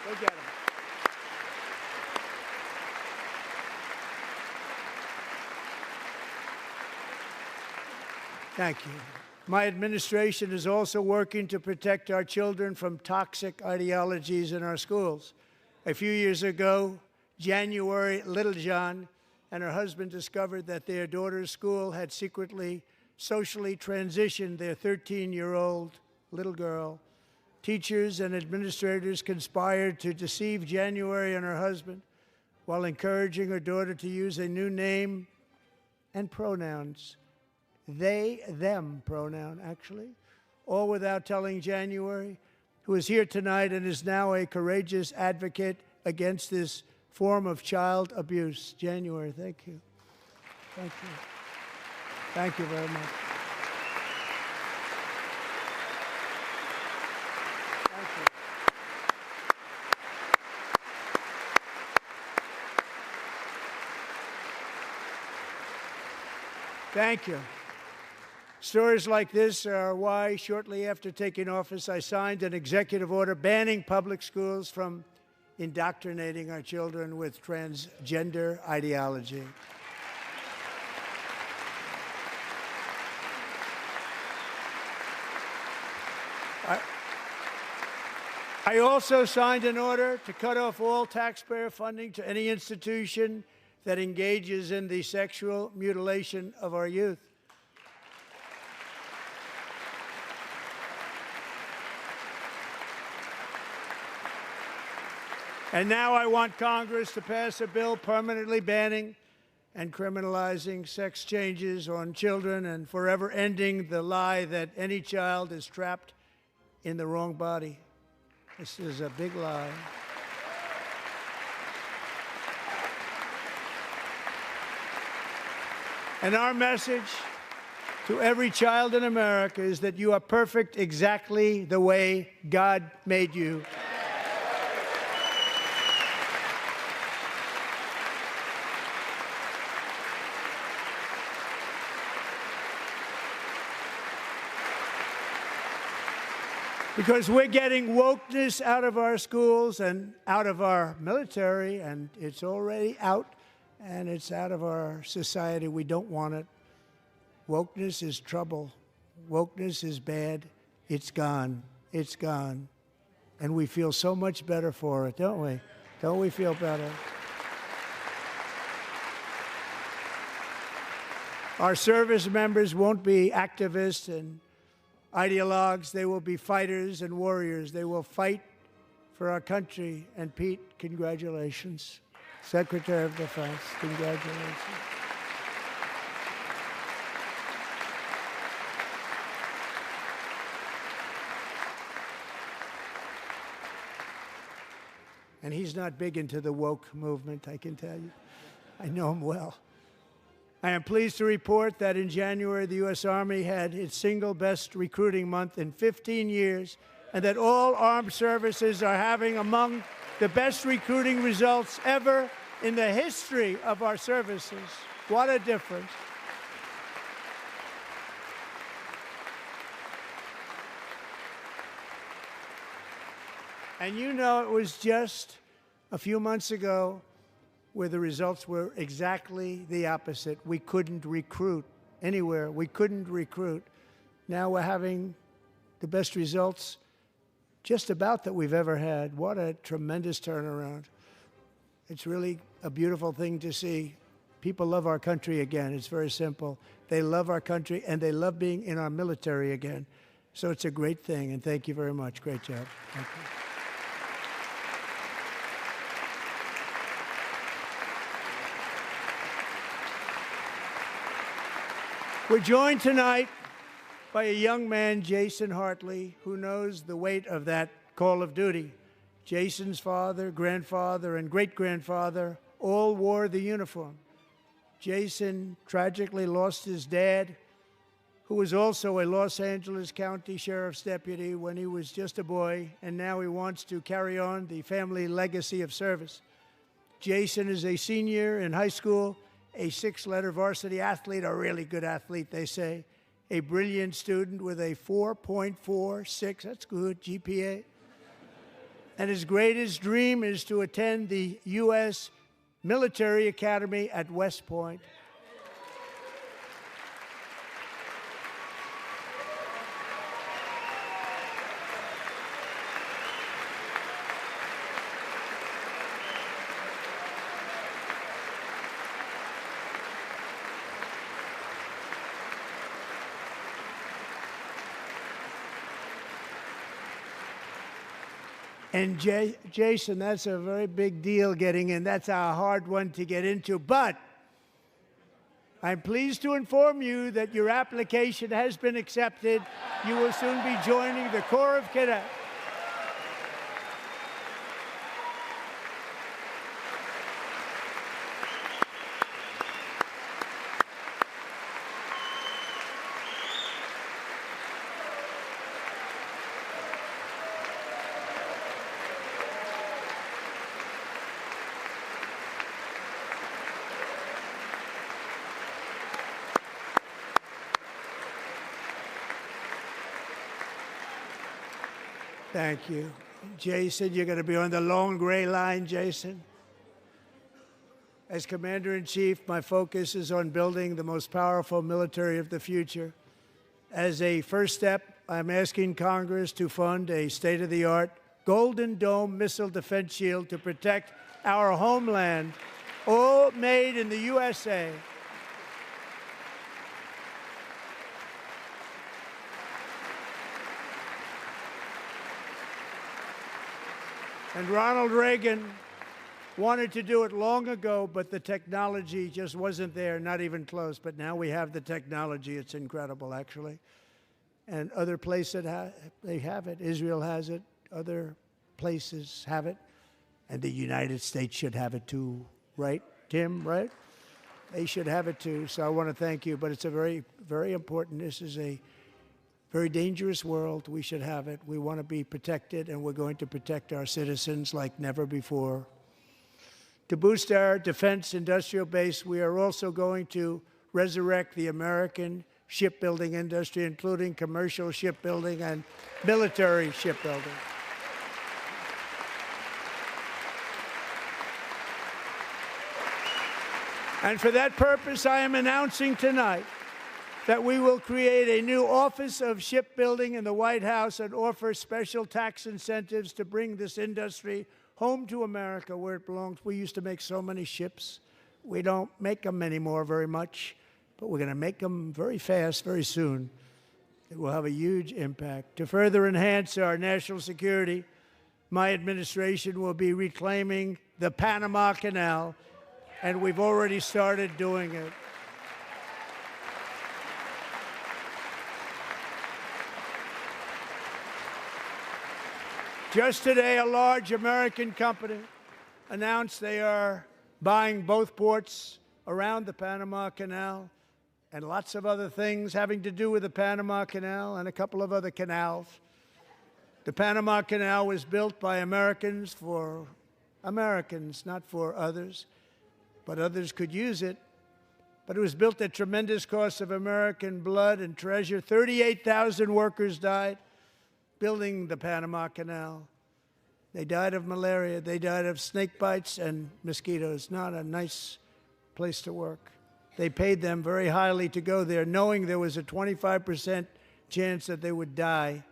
Go get him. Thank you. My administration is also working to protect our children from toxic ideologies in our schools. A few years ago, January Littlejohn and her husband discovered that their daughter's school had secretly socially transitioned their 13-year-old little girl. Teachers and administrators conspired to deceive January and her husband while encouraging her daughter to use a new name and pronouns. They, them pronoun, actually, all without telling January, who is here tonight and is now a courageous advocate against this form of child abuse. January, thank you. Thank you. Thank you very much. Thank you. Thank you. Stories like this are why, shortly after taking office, I signed an executive order banning public schools from indoctrinating our children with transgender ideology. I also signed an order to cut off all taxpayer funding to any institution that engages in the sexual mutilation of our youth. And now I want Congress to pass a bill permanently banning and criminalizing sex changes on children and forever ending the lie that any child is trapped in the wrong body. This is a big lie. And our message to every child in America is that you are perfect exactly the way God made you. Because we're getting wokeness out of our schools and out of our military, and it's already out, and it's out of our society. We don't want it. Wokeness is trouble. Wokeness is bad. It's gone. It's gone. And we feel so much better for it, don't we? Don't we feel better? Our service members won't be activists and ideologues. They will be fighters and warriors. They will fight for our country. And Pete, congratulations. Secretary of Defense, congratulations. And he's not big into the woke movement, I can tell you. I know him well. I am pleased to report that in January, the U.S. Army had its single best recruiting month in 15 years, and that all armed services are having among the best recruiting results ever in the history of our services. What a difference. And you know, it was just a few months ago where the results were exactly the opposite. We couldn't recruit anywhere. We couldn't recruit. Now we're having the best results just about that we've ever had. What a tremendous turnaround. It's really a beautiful thing to see. People love our country again. It's very simple. They love our country, and they love being in our military again. So it's a great thing, and thank you very much. Great job. Thank you. We're joined tonight by a young man, Jason Hartley, who knows the weight of that call of duty. Jason's father, grandfather, and great-grandfather all wore the uniform. Jason tragically lost his dad, who was also a Los Angeles County Sheriff's deputy when he was just a boy, and now he wants to carry on the family legacy of service. Jason is a senior in high school, a six-letter varsity athlete, a really good athlete, they say, a brilliant student with a 4.46, that's good, GPA. And his greatest dream is to attend the U.S. Military Academy at West Point. And Jason, that's a very big deal getting in. That's a hard one to get into. But I'm pleased to inform you that your application has been accepted. You will soon be joining the Corps of Cadets. Thank you. Jason, you're going to be on the long gray line, Jason. As Commander-in-Chief, my focus is on building the most powerful military of the future. As a first step, I'm asking Congress to fund a state-of-the-art Golden Dome missile defense shield to protect our homeland, all made in the USA. And Ronald Reagan wanted to do it long ago, but the technology just wasn't there, not even close. But now we have the technology. It's incredible, actually. And other places, they have it. Israel has it. Other places have it. And the United States should have it too, right, Tim, right? They should have it too. So I want to thank you. But it's a very, very important. This is a very dangerous world. We should have it. We want to be protected, and we're going to protect our citizens like never before. To boost our defense industrial base, we are also going to resurrect the American shipbuilding industry, including commercial shipbuilding and military shipbuilding. And for that purpose, I am announcing tonight that we will create a new Office of Shipbuilding in the White House and offer special tax incentives to bring this industry home to America where it belongs. We used to make so many ships. We don't make them anymore very much, but we're going to make them very fast, very soon. It will have a huge impact. To further enhance our national security, my administration will be reclaiming the Panama Canal, and we've already started doing it. Just today, a large American company announced they are buying both ports around the Panama Canal and lots of other things having to do with the Panama Canal and a couple of other canals. The Panama Canal was built by Americans for Americans, not for others, but others could use it. But it was built at tremendous cost of American blood and treasure. 38,000 workers died building the Panama Canal. They died of malaria. They died of snake bites and mosquitoes. Not a nice place to work. They paid them very highly to go there, knowing there was a 25% chance that they would die.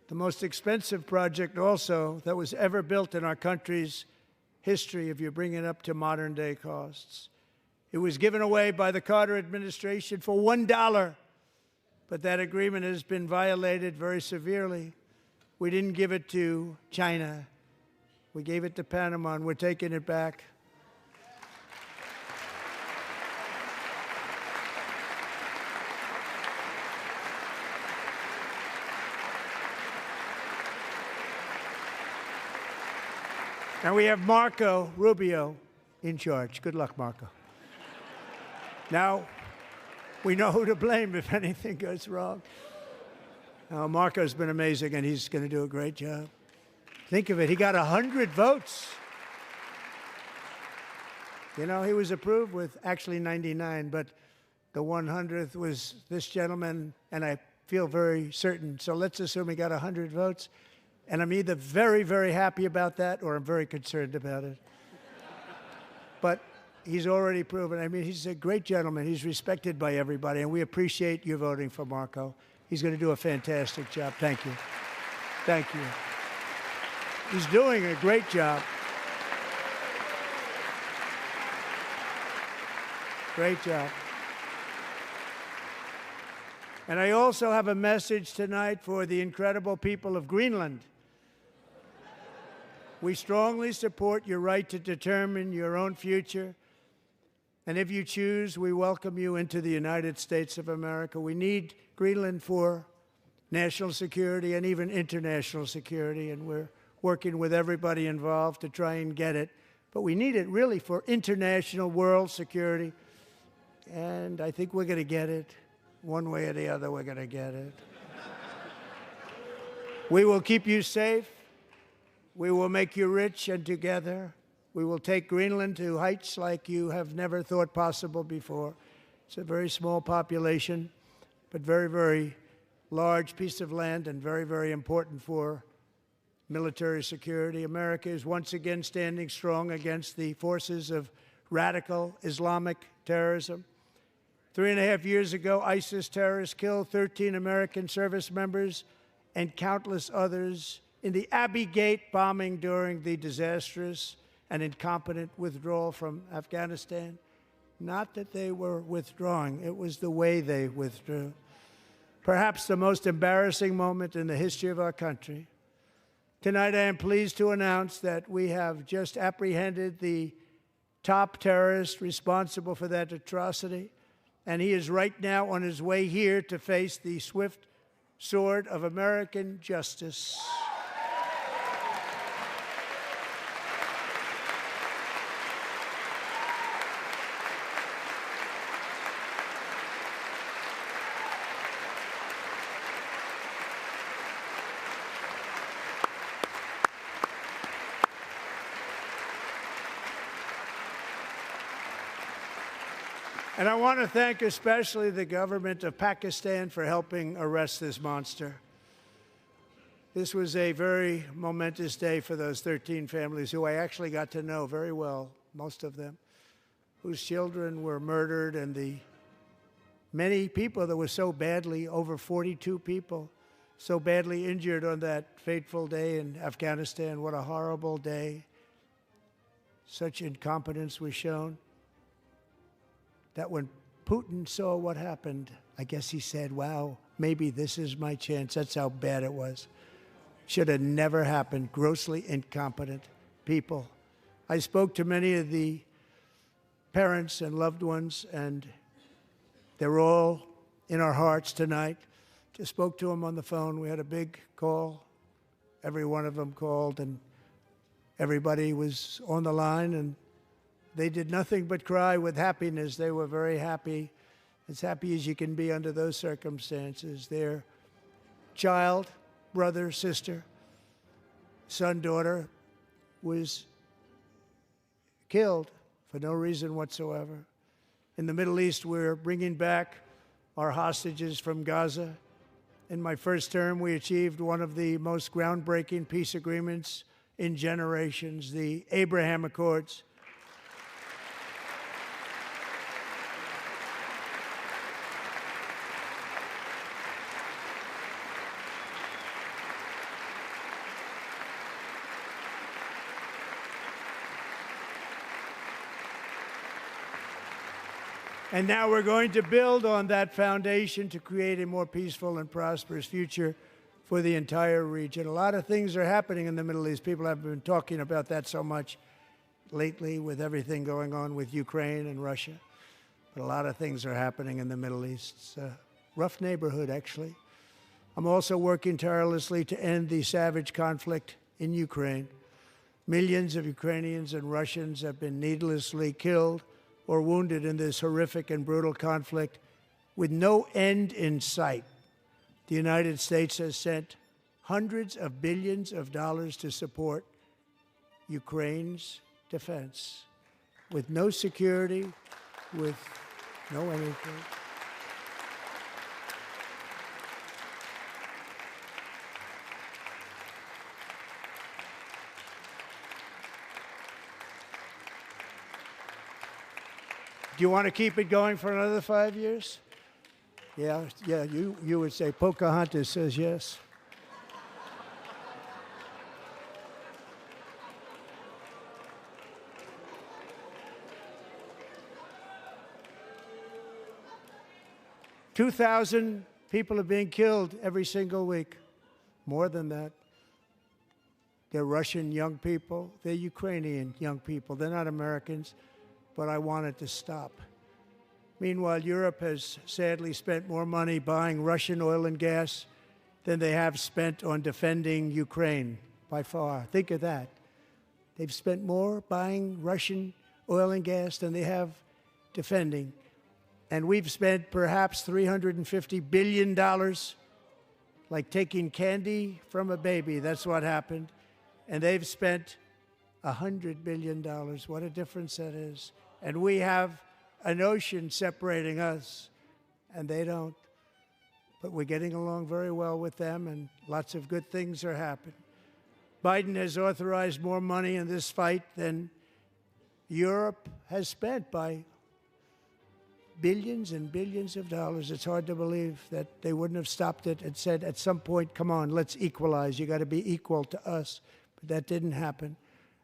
The most expensive project also that was ever built in our country's history, if you bring it up to modern day costs. It was given away by the Carter administration for $1. But that agreement has been violated very severely. We didn't give it to China. We gave it to Panama, and we're taking it back. And we have Marco Rubio in charge. Good luck, Marco. Now, we know who to blame if anything goes wrong. Marco's been amazing, and he's going to do a great job. Think of it. He got 100 votes. You know, he was approved with actually 99, but the 100th was this gentleman, and I feel very certain. So let's assume he got 100 votes. And I'm either very, very happy about that or I'm very concerned about it. But he's already proven. I mean, he's a great gentleman. He's respected by everybody, and we appreciate you voting for Marco. He's going to do a fantastic job. Thank you. Thank you. He's doing a great job. Great job. And I also have a message tonight for the incredible people of Greenland. We strongly support your right to determine your own future. And if you choose, we welcome you into the United States of America. We need Greenland for national security and even international security, and we're working with everybody involved to try and get it. But we need it really for international world security, and I think we're going to get it. One way or the other, we're going to get it. We will keep you safe. We will make you rich, and together we will take Greenland to heights like you have never thought possible before. It's a very small population, but very, very large piece of land and very, very important for military security. America is once again standing strong against the forces of radical Islamic terrorism. 3.5 years ago, ISIS terrorists killed 13 American service members and countless others in the Abbey Gate bombing during the disastrous and incompetent withdrawal from Afghanistan. Not that they were withdrawing, it was the way they withdrew. Perhaps the most embarrassing moment in the history of our country. Tonight, I am pleased to announce that we have just apprehended the top terrorist responsible for that atrocity, and he is right now on his way here to face the swift sword of American justice. And I want to thank especially the government of Pakistan for helping arrest this monster. This was a very momentous day for those 13 families who I actually got to know very well, most of them, whose children were murdered, and the many people that were so badly, over 42 people, so badly injured on that fateful day in Afghanistan. What a horrible day. Such incompetence was shown that when Putin saw what happened, I guess he said, wow, maybe this is my chance. That's how bad it was. Should have never happened. Grossly incompetent people. I spoke to many of the parents and loved ones, and they're all in our hearts tonight. Just spoke to them on the phone. We had a big call. Every one of them called, and everybody was on the line, and they did nothing but cry with happiness. They were very happy, as happy as you can be under those circumstances. Their child, brother, sister, son, daughter was killed for no reason whatsoever. In the Middle East, we're bringing back our hostages from Gaza. In my first term, we achieved one of the most groundbreaking peace agreements in generations, the Abraham Accords. And now we're going to build on that foundation to create a more peaceful and prosperous future for the entire region. A lot of things are happening in the Middle East. People have been talking about that so much lately with everything going on with Ukraine and Russia. But a lot of things are happening in the Middle East. It's a rough neighborhood, actually. I'm also working tirelessly to end the savage conflict in Ukraine. Millions of Ukrainians and Russians have been needlessly killed or wounded in this horrific and brutal conflict with no end in sight. The United States has sent hundreds of billions of dollars to support Ukraine's defense with no security, with no anything. Do you want to keep it going for another 5 years? Yeah, you would say Pocahontas says yes. $2,000 people are being killed every single week. More than that. They're Russian young people. They're Ukrainian young people. They're not Americans. But I want it to stop. Meanwhile, Europe has sadly spent more money buying Russian oil and gas than they have spent on defending Ukraine, by far. Think of that. They've spent more buying Russian oil and gas than they have defending. And we've spent perhaps $350 billion, like taking candy from a baby. That's what happened. And they've spent $100 billion. What a difference that is. And we have an ocean separating us, and they don't. But we're getting along very well with them, and lots of good things are happening. Biden has authorized more money in this fight than Europe has spent by billions and billions of dollars. It's hard to believe that they wouldn't have stopped it and said, at some point, come on, let's equalize. You got to be equal to us. But that didn't happen.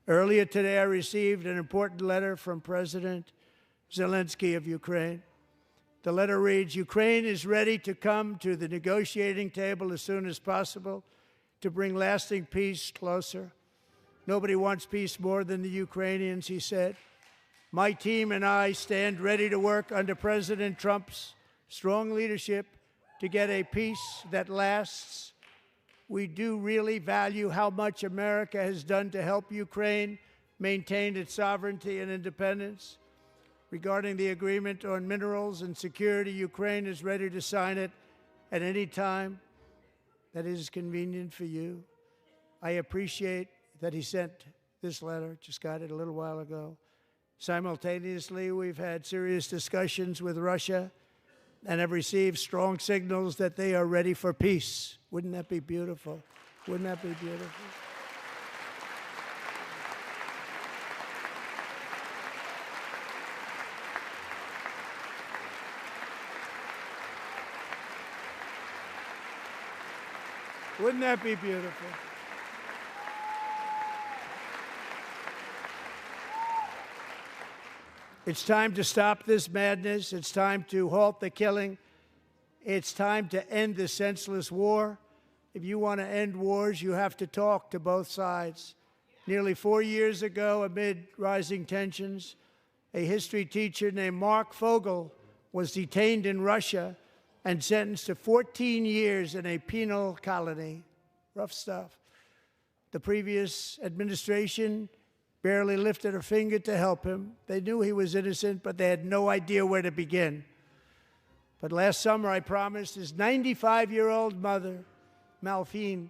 Earlier today, I received an important letter from President Zelensky of Ukraine. The letter reads, Ukraine is ready to come to the negotiating table as soon as possible to bring lasting peace closer. Nobody wants peace more than the Ukrainians, he said. My team and I stand ready to work under President Trump's strong leadership to get a peace that lasts. We do really value how much America has done to help Ukraine maintain its sovereignty and independence. Regarding the agreement on minerals and security, Ukraine is ready to sign it at any time that is convenient for you. I appreciate that he sent this letter, just got it a little while ago. Simultaneously, we've had serious discussions with Russia and have received strong signals that they are ready for peace. Wouldn't that be beautiful? Wouldn't that be beautiful? Wouldn't that be beautiful? It's time to stop this madness. It's time to halt the killing. It's time to end this senseless war. If you want to end wars, you have to talk to both sides. Nearly 4 years ago, amid rising tensions, a history teacher named Mark Fogel was detained in Russia and sentenced to 14 years in a penal colony. Rough stuff. The previous administration barely lifted a finger to help him. They knew he was innocent, but they had no idea where to begin. But last summer, I promised his 95-year-old mother, Malphine,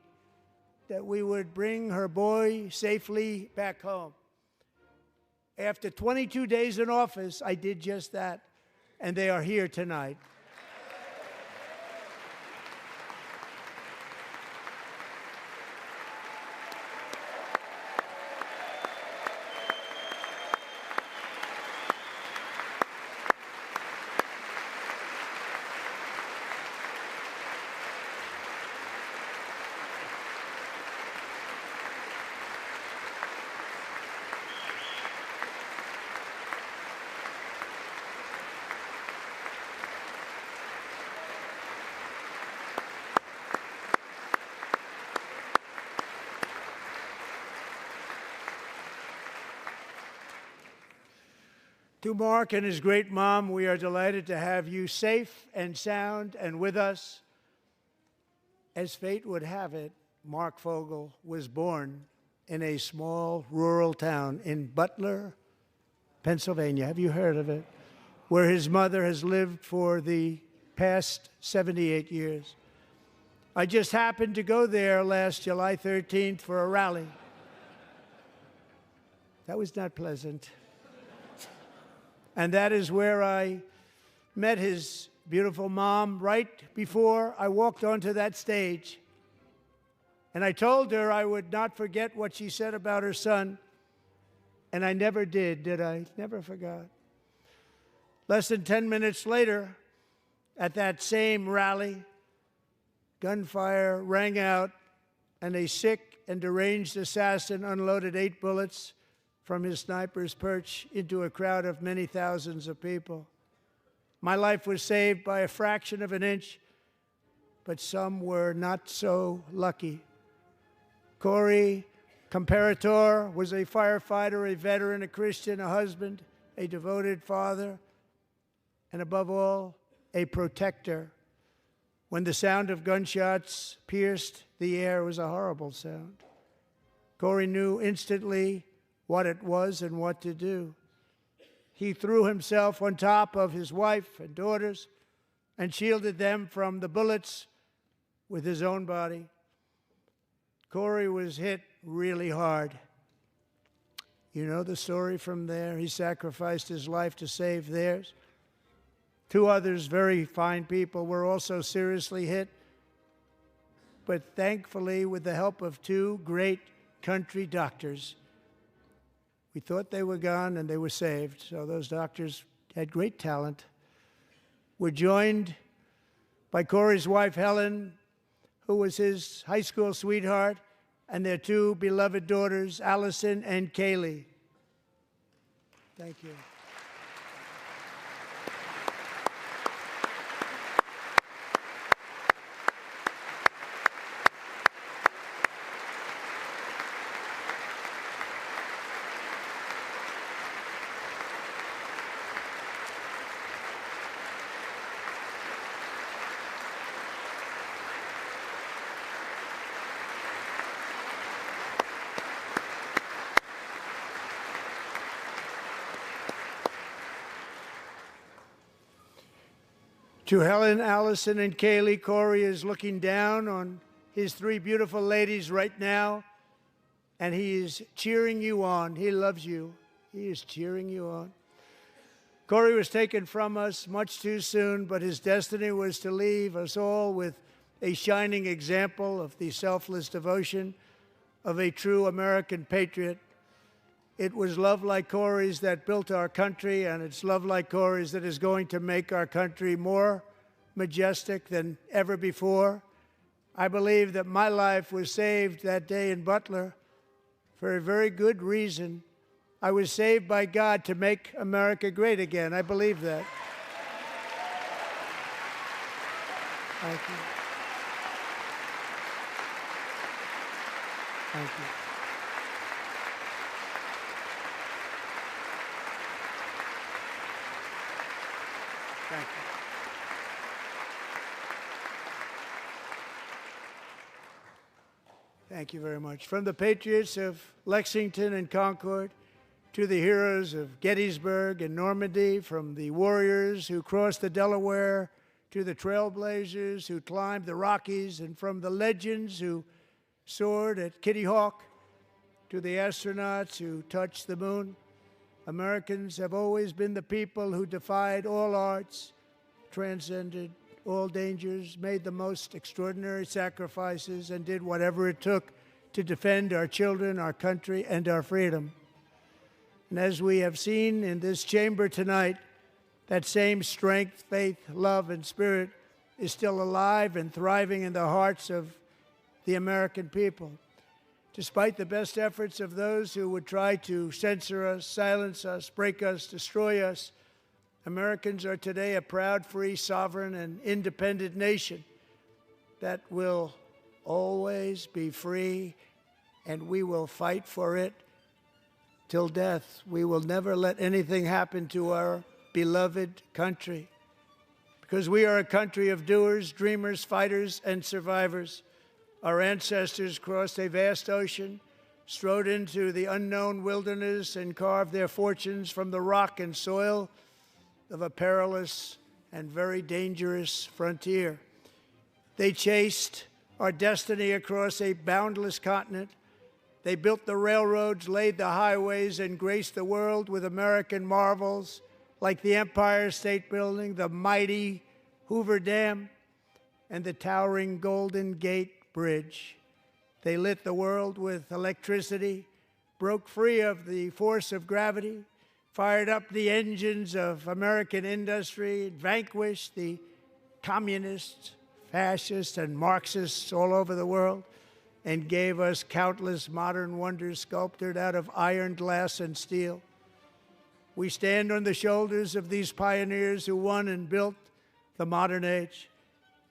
that we would bring her boy safely back home. After 22 days in office, I did just that, and they are here tonight. To Mark and his great mom, we are delighted to have you safe and sound and with us. As fate would have it, Mark Fogel was born in a small rural town in Butler, Pennsylvania. Have you heard of it? Where his mother has lived for the past 78 years. I just happened to go there last July 13th for a rally. That was not pleasant. And that is where I met his beautiful mom right before I walked onto that stage. And I told her I would not forget what she said about her son. And I never did I? Never forgot. Less than 10 minutes later, at that same rally, gunfire rang out, and a sick and deranged assassin unloaded 8 bullets from his sniper's perch into a crowd of many thousands of people. My life was saved by a fraction of an inch, but some were not so lucky. Corey Comparator was a firefighter, a veteran, a Christian, a husband, a devoted father, and above all, a protector. When the sound of gunshots pierced the air, it was a horrible sound. Corey knew instantly what it was and what to do. He threw himself on top of his wife and daughters and shielded them from the bullets with his own body. Corey was hit really hard. You know the story from there. He sacrificed his life to save theirs. 2 others, very fine people, were also seriously hit. But thankfully, with the help of 2 great country doctors, we thought they were gone and they were saved. So those doctors had great talent. We're joined by Corey's wife, Helen, who was his high school sweetheart, and their two beloved daughters, Allison and Kaylee. Thank you. To Helen, Allison, and Kaylee, Corey is looking down on his three beautiful ladies right now, and he is cheering you on. He loves you. He is cheering you on. Corey was taken from us much too soon, but his destiny was to leave us all with a shining example of the selfless devotion of a true American patriot. It was love like Corey's that built our country, and it's love like Corey's that is going to make our country more majestic than ever before. I believe that my life was saved that day in Butler for a very good reason. I was saved by God to make America great again. I believe that. Thank you. Thank you. Thank you. Thank you very much. From the patriots of Lexington and Concord to the heroes of Gettysburg and Normandy, from the warriors who crossed the Delaware to the trailblazers who climbed the Rockies, and from the legends who soared at Kitty Hawk to the astronauts who touched the moon, Americans have always been the people who defied all odds, transcended all dangers, made the most extraordinary sacrifices, and did whatever it took to defend our children, our country, and our freedom. And as we have seen in this chamber tonight, that same strength, faith, love, and spirit is still alive and thriving in the hearts of the American people. Despite the best efforts of those who would try to censor us, silence us, break us, destroy us, Americans are today a proud, free, sovereign, and independent nation that will always be free, and we will fight for it till death. We will never let anything happen to our beloved country, because we are a country of doers, dreamers, fighters, and survivors. Our ancestors crossed a vast ocean, strode into the unknown wilderness, and carved their fortunes from the rock and soil of a perilous and very dangerous frontier. They chased our destiny across a boundless continent. They built the railroads, laid the highways, and graced the world with American marvels like the Empire State Building, the mighty Hoover Dam, and the towering Golden Gate Bridge. They lit the world with electricity, broke free of the force of gravity, fired up the engines of American industry, vanquished the communists, fascists, and Marxists all over the world, and gave us countless modern wonders sculptured out of iron, glass, and steel. We stand on the shoulders of these pioneers who won and built the modern age,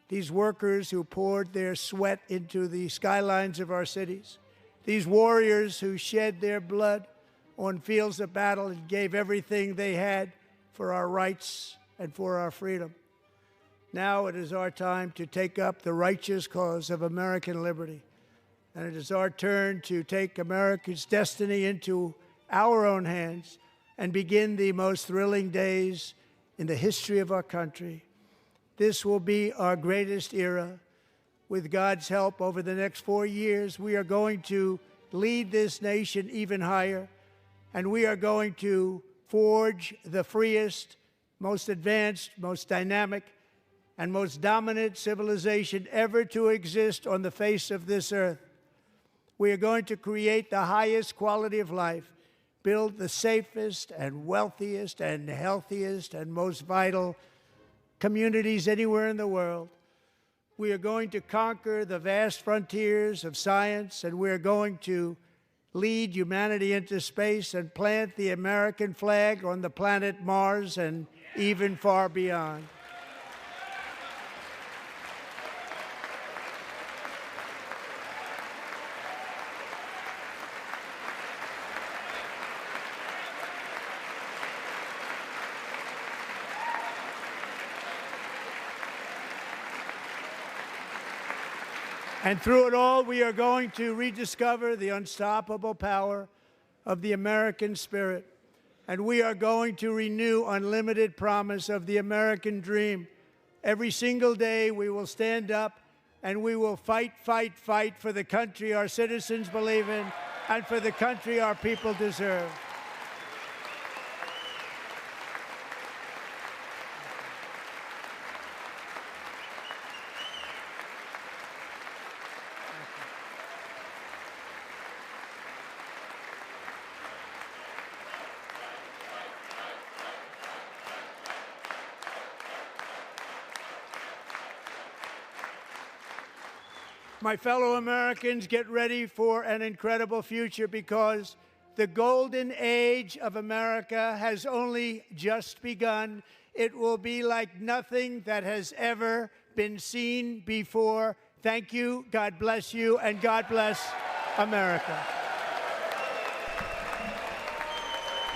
these workers who poured their sweat into the skylines of our cities, these warriors who shed their blood on fields of battle and gave everything they had for our rights and for our freedom. Now it is our time to take up the righteous cause of American liberty. And it is our turn to take America's destiny into our own hands and begin the most thrilling days in the history of our country. This will be our greatest era. With God's help, over the next 4 years, we are going to lead this nation even higher, and we are going to forge the freest, most advanced, most dynamic, and most dominant civilization ever to exist on the face of this earth. We are going to create the highest quality of life, build the safest and wealthiest and healthiest and most vital communities anywhere in the world. We are going to conquer the vast frontiers of science, and we are going to lead humanity into space and plant the American flag on the planet Mars and even far beyond. And through it all, we are going to rediscover the unstoppable power of the American spirit. And we are going to renew unlimited promise of the American dream. Every single day, we will stand up and we will fight, fight, fight for the country our citizens believe in and for the country our people deserve. My fellow Americans, get ready for an incredible future, because the golden age of America has only just begun. It will be like nothing that has ever been seen before. Thank you, God bless you, and God bless America.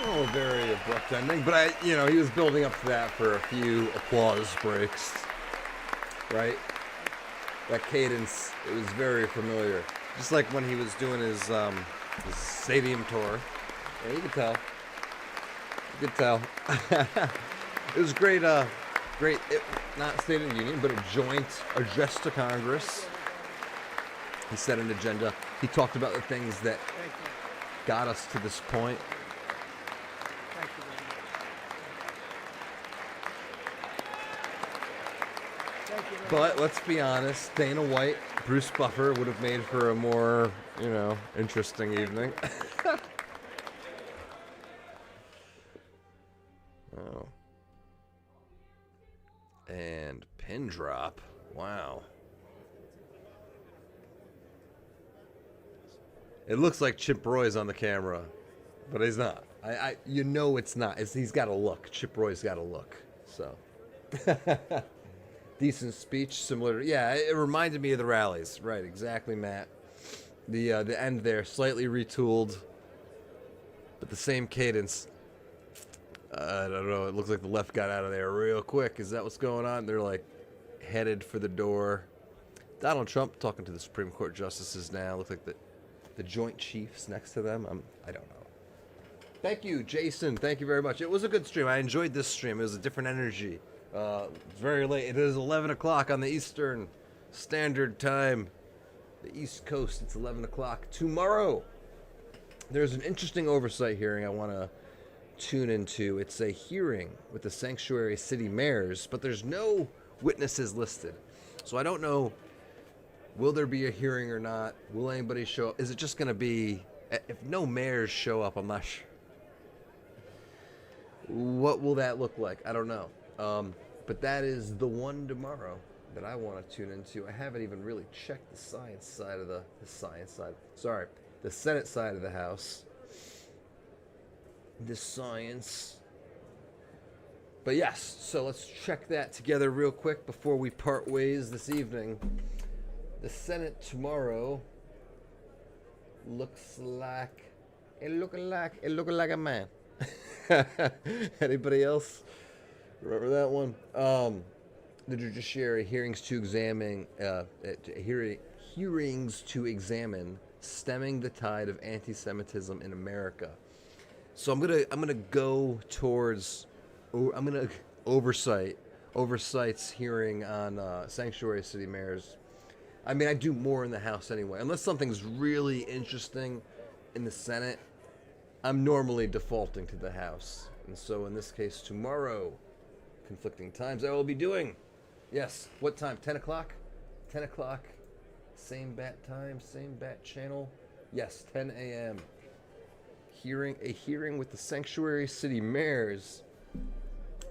Oh, very abrupt ending, but he was building up to that for a few applause breaks, right? That cadence, it was very familiar. Just like when he was doing his stadium tour. Yeah, you could tell. You could tell. It was great, not State of the Union, but a joint address to Congress. He set an agenda. He talked about the things that got us to this point. But let's be honest, Dana White, Bruce Buffer would have made for a more, interesting evening. Oh. And pin drop. Wow. It looks like Chip Roy's on the camera, but he's not. It's not. He's got a look. Chip Roy's got a look. So. Decent speech, similar to, it reminded me of the rallies. Right, exactly, Matt. The end there, slightly retooled, but the same cadence. I don't know, it looks like the left got out of there real quick. Is that what's going on? They're like headed for the door. Donald Trump talking to the Supreme Court justices now. Look like the Joint Chiefs next to them. I don't know. Thank you, Jason. Thank you very much. It was a good stream. I enjoyed this stream. It was a different energy. It's very late. It is 11 o'clock on the Eastern Standard Time. The East Coast, it's 11 o'clock. Tomorrow, there's an interesting oversight hearing I want to tune into. It's a hearing with the sanctuary city mayors, but there's no witnesses listed. So I don't know, will there be a hearing or not? Will anybody show up? Is it just going to be, if no mayors show up, I'm not sure. What will that look like? I don't know. But that is the one tomorrow that I want to tune into. I haven't even really checked the science side of the Senate side of the House. The science. But yes, so let's check that together real quick before we part ways this evening. The Senate tomorrow looks like a man. Anybody else remember that one? The judiciary hearings to examine stemming the tide of anti-Semitism in America. So I'm gonna go towards oversight's hearing on sanctuary city mayors. I mean, I do more in the House anyway, unless something's really interesting in the Senate. I'm normally defaulting to the House, and so in this case tomorrow, conflicting times, I will be doing, yes, what time? 10 o'clock? 10 o'clock, same bat time, same bat channel. Yes, 10 a.m. A hearing with the sanctuary city mayors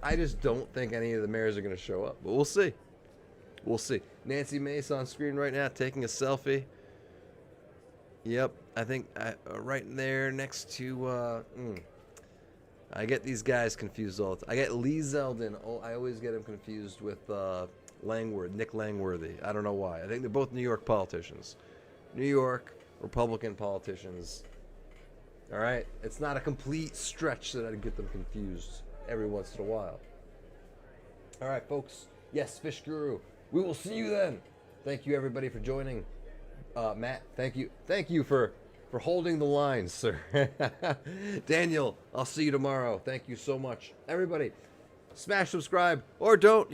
I just don't think any of the mayors are going to show up. But we'll see. We'll see. Nancy Mace on screen right now taking a selfie. Yep, I think right there next to. I get these guys confused all the time. I get Lee Zeldin. Oh, I always get him confused with Nick Langworthy. I don't know why. I think they're both New York politicians. New York Republican politicians. All right? It's not a complete stretch that I get them confused every once in a while. All right, folks. Yes, Fish Guru. We will see you then. Thank you, everybody, for joining. Matt, thank you. Thank you for holding the line, sir. Daniel, I'll see you tomorrow. Thank you so much. Everybody, smash subscribe or don't,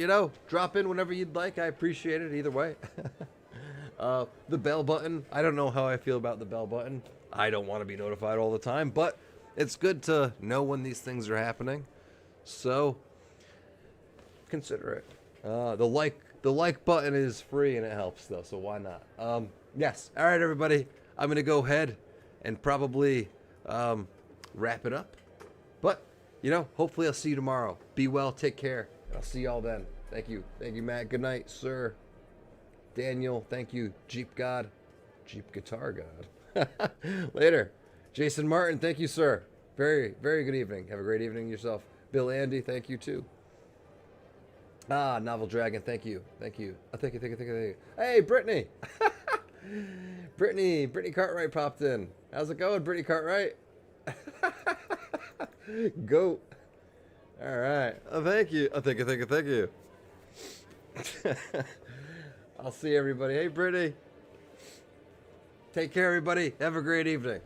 drop in whenever you'd like. I appreciate it either way. The bell button. I don't know how I feel about the bell button. I don't want to be notified all the time, but it's good to know when these things are happening. So consider it. The like button is free and it helps though, so why not? Yes. All right, everybody. I'm gonna go ahead and probably wrap it up. But hopefully I'll see you tomorrow. Be well. Take care. I'll see y'all then. Thank you. Thank you, Matt. Good night, sir. Daniel. Thank you. Jeep God. Jeep Guitar God. Later. Jason Martin. Thank you, sir. Very, very good evening. Have a great evening yourself. Bill Andy. Thank you too. Novel Dragon, thank you. Thank you. Thank you. Hey, Brittany. Brittany Cartwright popped in. How's it going, Brittany Cartwright? Goat. All right. Thank you. Thank you. I'll see everybody. Hey, Brittany. Take care, everybody. Have a great evening.